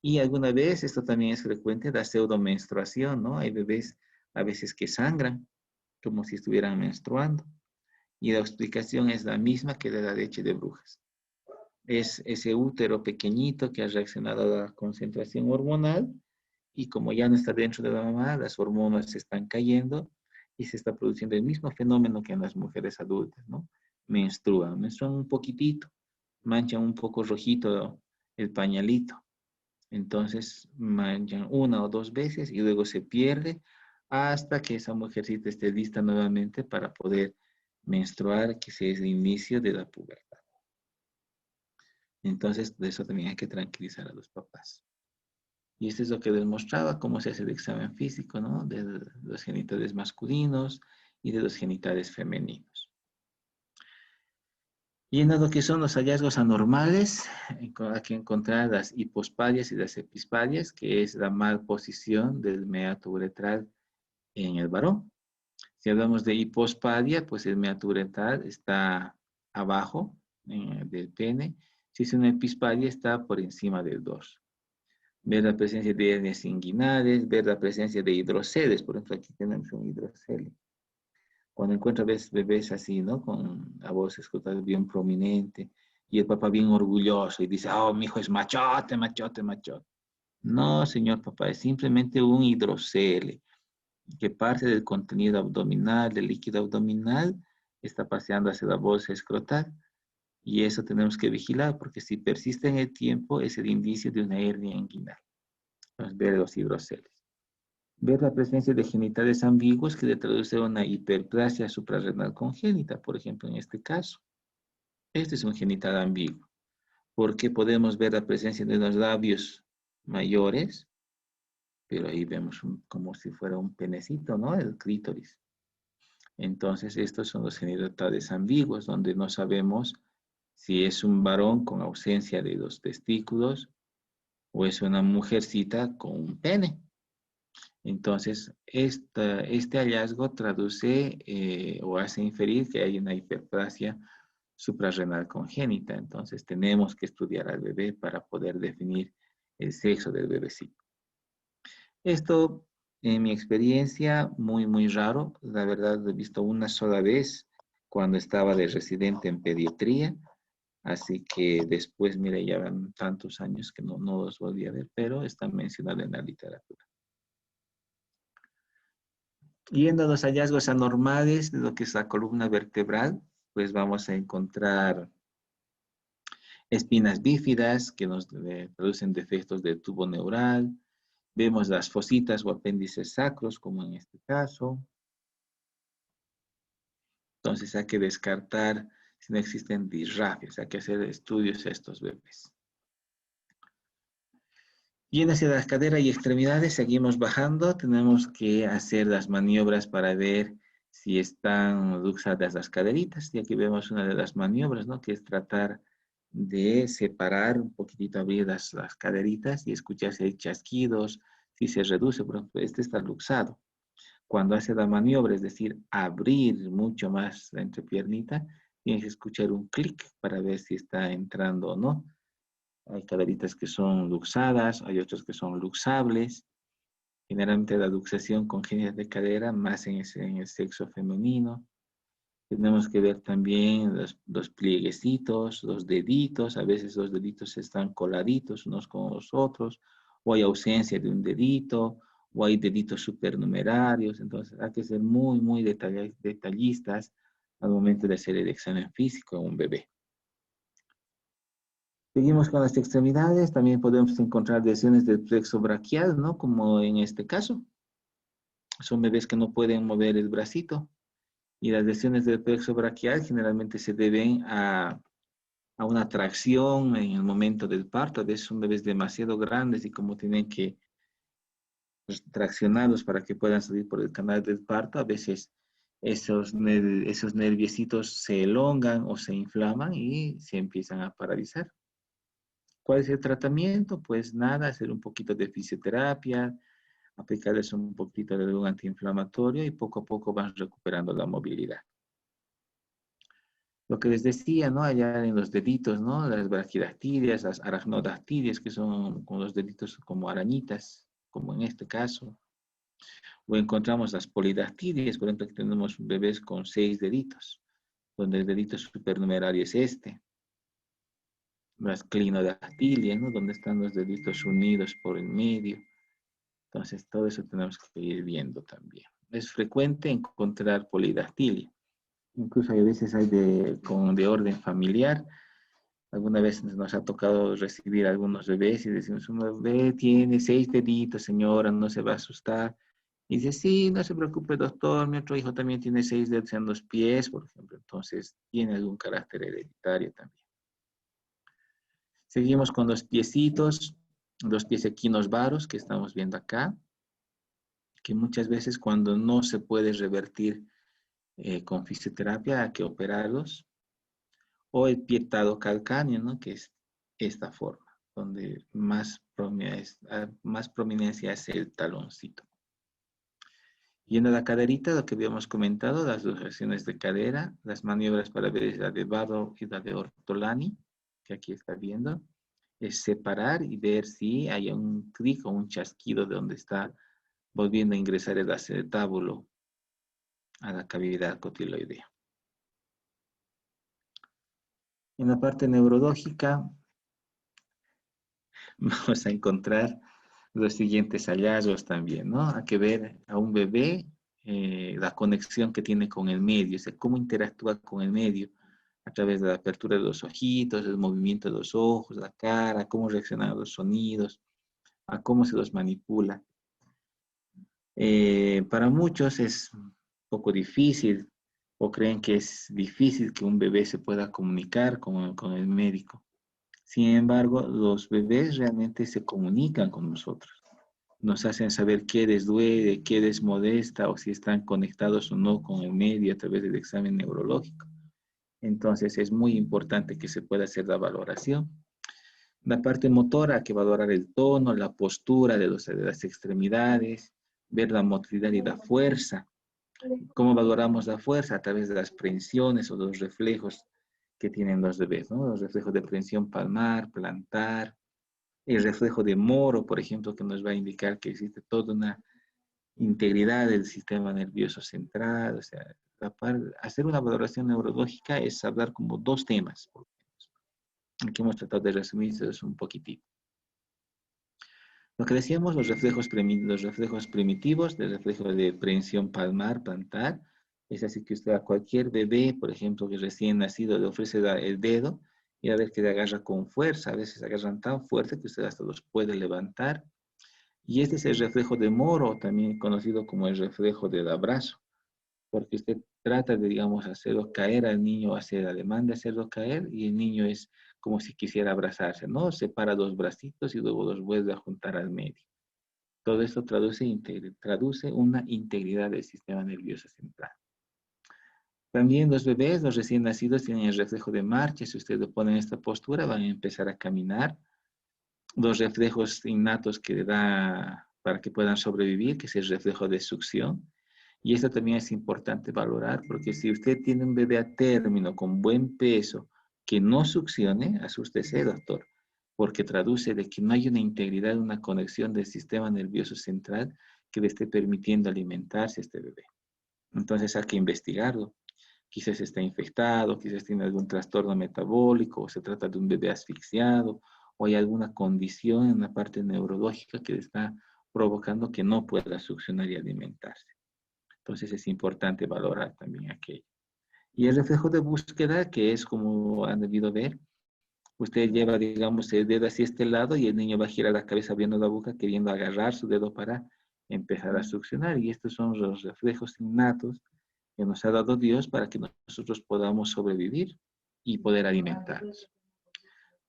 Y alguna vez, esto también es frecuente, la pseudomenstruación, ¿no? Hay bebés a veces que sangran como si estuvieran menstruando. Y la explicación es la misma que de la leche de brujas. Es ese útero pequeñito que ha reaccionado a la concentración hormonal y como ya no está dentro de la mamá, las hormonas se están cayendo y se está produciendo el mismo fenómeno que en las mujeres adultas, ¿no? Menstruan un poquitito, manchan un poco rojito el pañalito. Entonces manchan una o dos veces y luego se pierde hasta que esa mujercita esté lista nuevamente para poder menstruar, que ese es el inicio de la pubertad. Entonces, de eso también hay que tranquilizar a los papás. Y esto es lo que les mostraba, cómo se hace el examen físico, ¿no? De los genitales masculinos y de los genitales femeninos. Y en lo que son los hallazgos anormales, hay que encontrar las hipospadias y las epispadias, que es la malposición del meato uretral en el varón. Si hablamos de hipospadia, pues el meato uretral está abajo del pene. Si es una epispadia, está por encima del dorso. Ver la presencia de hernias inguinales, ver la presencia de hidroceles. Por ejemplo, aquí tenemos un hidrocele. Cuando encuentras bebés así, ¿no? Con la voz escrotal bien prominente y el papá bien orgulloso y dice, oh, mi hijo es machote, machote, machote. No, señor papá, es simplemente un hidrocele, que parte del contenido abdominal, del líquido abdominal, está paseando hacia la bolsa escrotal. Y eso tenemos que vigilar, porque si persiste en el tiempo, es el indicio de una hernia inguinal. Entonces, ver los hidroceles. Ver la presencia de genitales ambiguos que le traduce a una hiperplasia suprarrenal congénita, por ejemplo, en este caso. Este es un genital ambiguo, porque podemos ver la presencia de los labios mayores, pero ahí vemos como si fuera un penecito, ¿no? El clítoris. Entonces, estos son los genitales ambiguos, donde no sabemos si es un varón con ausencia de los testículos o es una mujercita con un pene. Entonces, este hallazgo traduce o hace inferir que hay una hiperplasia suprarrenal congénita. Entonces, tenemos que estudiar al bebé para poder definir el sexo del bebecito. Esto, en mi experiencia, muy, muy raro. La verdad, lo he visto una sola vez cuando estaba de residente en pediatría. Así que después, mire, ya van tantos años que no los volví a ver, pero está mencionado en la literatura. Yendo a los hallazgos anormales de lo que es la columna vertebral, pues vamos a encontrar espinas bífidas que nos producen defectos del tubo neural. Vemos las fositas o apéndices sacros, como en este caso. Entonces hay que descartar si no existen disrafias, hay que hacer estudios a estos bebés. Y hacia las caderas y extremidades seguimos bajando. Tenemos que hacer las maniobras para ver si están luxadas las caderitas. Y aquí vemos una de las maniobras, ¿no? Que es tratar de separar un poquitito, abrir las caderitas y escuchar si hay chasquidos, si se reduce. Por ejemplo, este está luxado. Cuando hace la maniobra, es decir, abrir mucho más la entrepiernita, tienes que escuchar un clic para ver si está entrando o no. Hay caderitas que son luxadas, hay otras que son luxables. Generalmente la luxación congénita de cadera más en el sexo femenino. Tenemos que ver también los plieguecitos, los deditos. A veces los deditos están coladitos unos con los otros, o hay ausencia de un dedito, o hay deditos supernumerarios. Entonces hay que ser muy, muy detallistas al momento de hacer el examen físico a un bebé. Seguimos con las extremidades. También podemos encontrar lesiones del plexo braquial, ¿no? Como en este caso. Son bebés que no pueden mover el bracito. Y las lesiones del plexo braquial generalmente se deben a una tracción en el momento del parto. A veces son bebés demasiado grandes y como tienen que traccionarlos para que puedan salir por el canal del parto, a veces esos nerviecitos se elongan o se inflaman y se empiezan a paralizar. ¿Cuál es el tratamiento? Pues nada, hacer un poquito de fisioterapia, aplicarles un poquito de algún antiinflamatorio y poco a poco van recuperando la movilidad. Lo que les decía, ¿no? Allá en los deditos, ¿no? Las brachidactilias, las aracnodactilias, que son con los deditos como arañitas, como en este caso. O encontramos las polidactilias, por ejemplo, que tenemos bebés con 6 deditos, donde el dedito supernumerario es este. Las clinodactilias, ¿no? Donde están los deditos unidos por el medio. Entonces, todo eso tenemos que ir viendo también. Es frecuente encontrar polidactilia. Incluso hay veces hay de orden familiar. Alguna vez nos ha tocado recibir algunos bebés y decimos, un bebé tiene 6 deditos, señora, no se va a asustar. Y dice, sí, no se preocupe, doctor, mi otro hijo también tiene 6 dedos en los pies, por ejemplo. Entonces, tiene algún carácter hereditario también. Seguimos con los piecitos, los pies equinos varos que estamos viendo acá, que muchas veces cuando no se puede revertir con fisioterapia hay que operarlos, o el pie calcáneo, ¿no? Que es esta forma, donde más prominencia es el taloncito. Yendo a la caderita, lo que habíamos comentado, las luxaciones de cadera, las maniobras para ver la de Barrow y la de Ortolani, que aquí está viendo, es separar y ver si hay un clic o un chasquido de donde está volviendo a ingresar el acetábulo a la cavidad cotiloidea. En la parte neurológica vamos a encontrar los siguientes hallazgos también, ¿no? Hay que ver a un bebé, la conexión que tiene con el medio, o sea, cómo interactúa con el medio a través de la apertura de los ojitos, el movimiento de los ojos, la cara, cómo reaccionan a los sonidos, a cómo se los manipula. Para muchos es un poco difícil o creen que es difícil que un bebé se pueda comunicar con el médico. Sin embargo, los bebés realmente se comunican con nosotros. Nos hacen saber qué les duele, qué les molesta o si están conectados o no con el medio a través del examen neurológico. Entonces es muy importante que se pueda hacer la valoración. La parte motora, hay que valorar el tono, la postura de las extremidades, ver la motricidad y la fuerza. ¿Cómo valoramos la fuerza? A través de las prensiones o los reflejos que tienen los bebés, ¿no? Los reflejos de prensión palmar, plantar, el reflejo de Moro, por ejemplo, que nos va a indicar que existe toda una integridad del sistema nervioso central. O sea, hacer una valoración neurológica es hablar como dos temas. Aquí hemos tratado de resumir eso un poquitito. Lo que decíamos, los reflejos primitivos, el reflejo de prensión palmar, plantar, es así que usted a cualquier bebé, por ejemplo, que recién nacido, le ofrece el dedo y a ver que le agarra con fuerza. A veces agarran tan fuerte que usted hasta los puede levantar. Y este es el reflejo de Moro, también conocido como el reflejo del abrazo, porque usted trata de, digamos, hacerlo caer al niño, hacer ademán de hacerlo caer, y el niño es como si quisiera abrazarse, ¿no? Separa dos bracitos y luego los vuelve a juntar al medio. Todo esto traduce una integridad del sistema nervioso central. También los bebés, los recién nacidos, tienen el reflejo de marcha. Si usted lo pone en esta postura, van a empezar a caminar. Los reflejos innatos que le da para que puedan sobrevivir, que es el reflejo de succión. Y esto también es importante valorar, porque si usted tiene un bebé a término con buen peso que no succione, asústese, doctor, porque traduce de que no hay una integridad, una conexión del sistema nervioso central que le esté permitiendo alimentarse a este bebé. Entonces hay que investigarlo. Quizás está infectado, quizás tiene algún trastorno metabólico, o se trata de un bebé asfixiado, o hay alguna condición en la parte neurológica que le está provocando que no pueda succionar y alimentarse. Entonces es importante valorar también aquello. Y el reflejo de búsqueda, que es como han debido ver, usted lleva, digamos, el dedo hacia este lado y el niño va a girar la cabeza abriendo la boca, queriendo agarrar su dedo para empezar a succionar. Y estos son los reflejos innatos que nos ha dado Dios para que nosotros podamos sobrevivir y poder alimentarnos.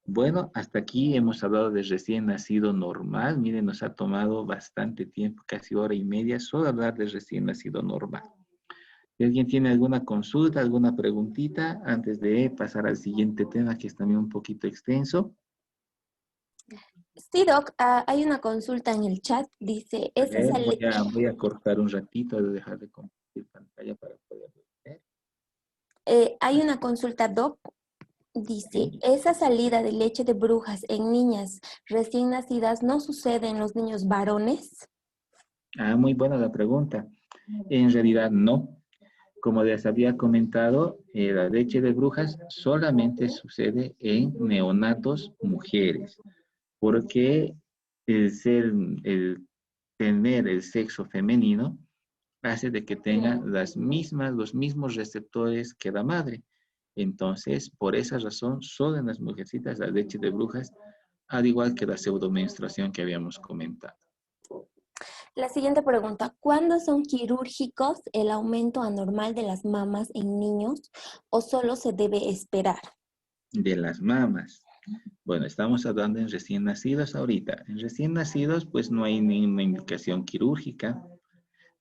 Bueno, hasta aquí hemos hablado de recién nacido normal. Miren, nos ha tomado bastante tiempo, casi hora y media, solo hablar de recién nacido normal. Si alguien tiene alguna consulta, alguna preguntita, antes de pasar al siguiente tema, que es también un poquito extenso. Sí, Doc, hay una consulta en el chat. Dice, A ¿ese es ver, el... voy a cortar un ratito, de dejar de compartir pantalla para poder ver. Hay una consulta, Doc. Dice, esa salida de leche de brujas en niñas recién nacidas no sucede en los niños varones. Muy buena la pregunta. En realidad no. Como les había comentado, la leche de brujas solamente sucede en neonatos mujeres, porque el tener el sexo femenino hace de que tenga los mismos receptores que la madre. Entonces, por esa razón, solo en las mujercitas la leche de brujas, al igual que la pseudomenstruación que habíamos comentado. La siguiente pregunta, ¿cuándo son quirúrgicos el aumento anormal de las mamas en niños o solo se debe esperar? De las mamas. Bueno, estamos hablando en recién nacidos ahorita. En recién nacidos, pues no hay ninguna indicación quirúrgica.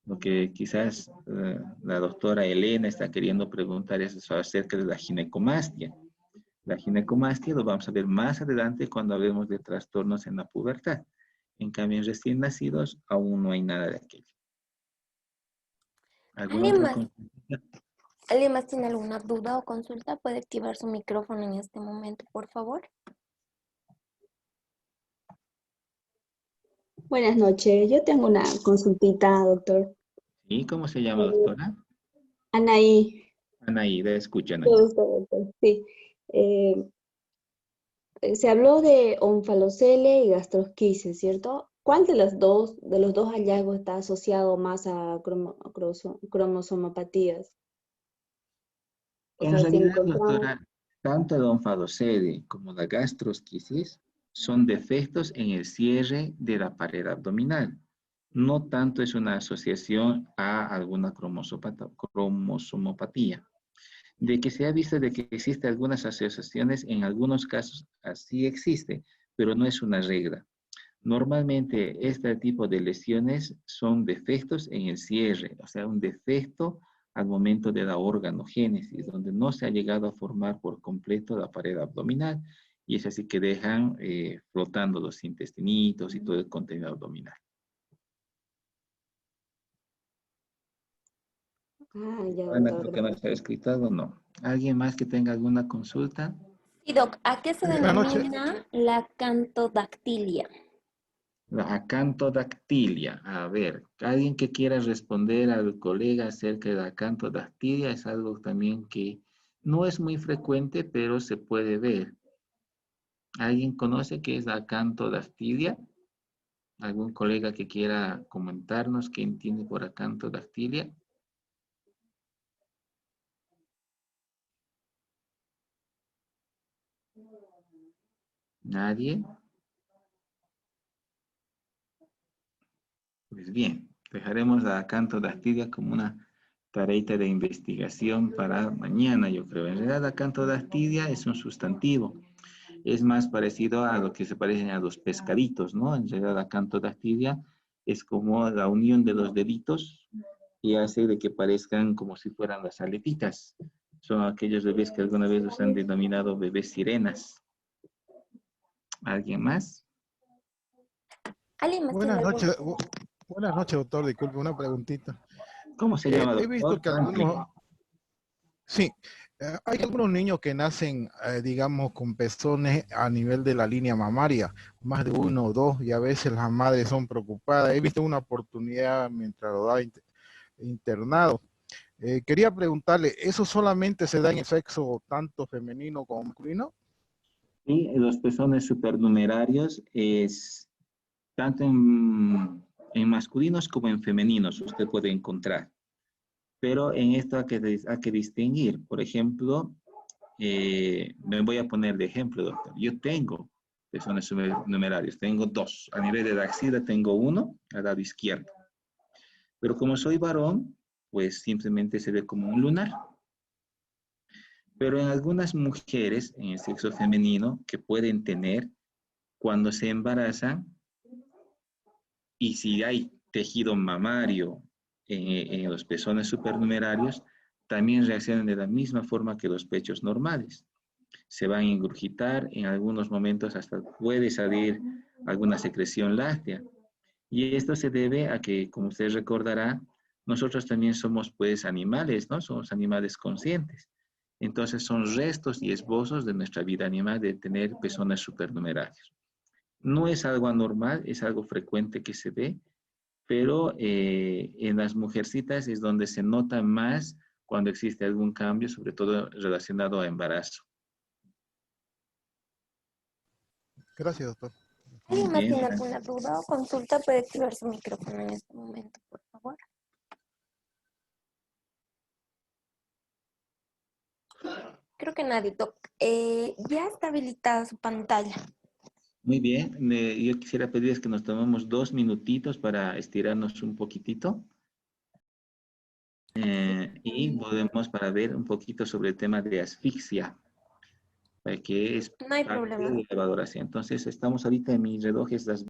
Lo que quizás la doctora Elena está queriendo preguntar es acerca de la ginecomastia. La ginecomastia lo vamos a ver más adelante cuando hablemos de trastornos en la pubertad. En cambio, en recién nacidos aún no hay nada de aquello. ¿Alguna otra consulta? ¿Alguien más tiene alguna duda o consulta? Puede activar su micrófono en este momento, por favor. Buenas noches, yo tengo una consultita, doctor. ¿Y cómo se llama, doctora? Anaí. Anaída, escucha, Me Anaída. gusta, doctor. Sí. Se habló de onfalocele y gastrosquisis, ¿cierto? ¿Cuál de los dos hallazgos está asociado más a cromosomopatías? O En sea, si realidad, encontramos... doctora, tanto el onfalocele como la gastrosquisis son defectos en el cierre de la pared abdominal. No tanto es una asociación a alguna cromosomopatía. De que se ha visto de que existen algunas asociaciones, en algunos casos así existe, pero no es una regla. Normalmente este tipo de lesiones son defectos en el cierre, o sea, un defecto al momento de la organogénesis, donde no se ha llegado a formar por completo la pared abdominal, y es así que dejan flotando los intestinitos y todo el contenido abdominal. ya, Ana, doctor, creo que no se ha escrito algo, no. ¿Alguien más que tenga alguna consulta? Sí, Doc, ¿a qué se Buenas noches. denomina la cantodactilia? La acantodactilia. A ver, alguien que quiera responder al colega acerca de la acantodactilia es algo también que no es muy frecuente, pero se puede ver. ¿Alguien conoce qué es la acantodactilia? ¿Algún colega que quiera comentarnos qué entiende por acantodactilia? ¿Nadie? Pues bien, dejaremos la acantodactilia como una tareita de investigación para mañana, yo creo. En realidad, la acantodactilia es un sustantivo. Es más parecido a lo que se parecen a los pescaditos, ¿no? En realidad, la acantodactilia es como la unión de los deditos y hace de que parezcan como si fueran las aletitas. Son aquellos bebés que alguna vez los han denominado bebés sirenas. ¿Alguien más? ¿Alguien más tiene Buenas algún... noches, buenas noches, doctor. Disculpe, una preguntita. ¿Cómo se llama, He visto doctor? que algunos, sí, hay algunos niños que nacen, digamos, con pezones a nivel de la línea mamaria, más de uno o dos, y a veces las madres son preocupadas. He visto una oportunidad mientras lo da internado. Quería preguntarle, ¿eso solamente se da en el sexo tanto femenino como masculino? Sí, los pezones supernumerarios es tanto en masculinos como en femeninos usted puede encontrar. Pero en esto hay que distinguir. Por ejemplo, me voy a poner de ejemplo, doctor. Yo tengo pezones supernumerarios, tengo dos. A nivel de la axila tengo uno al lado izquierdo. Pero como soy varón, pues simplemente se ve como un lunar. Pero en algunas mujeres, en el sexo femenino, que pueden tener, cuando se embarazan, y si hay tejido mamario en los pezones supernumerarios, también reaccionan de la misma forma que los pechos normales. Se van a ingurgitar, en algunos momentos hasta puede salir alguna secreción láctea. Y esto se debe a que, como usted recordará, nosotros también somos pues animales, ¿no? Somos animales conscientes. Entonces son restos y esbozos de nuestra vida animal de tener pezones supernumerarios. No es algo anormal, es algo frecuente que se ve, pero en las mujercitas es donde se nota más cuando existe algún cambio, sobre todo relacionado a embarazo. Gracias, doctor. ¿Alguien más Bien. tiene alguna duda o consulta? Puede activar su micrófono en este momento, por favor. Creo que nadie toca. Ya está habilitada su pantalla. Muy bien, yo quisiera pedirles que nos tomemos 2 minutitos para estirarnos un poquitito. Y volvemos para ver un poquito sobre el tema de asfixia, que es No hay parte problema. de la valoración. Entonces, estamos ahorita en mis relojes las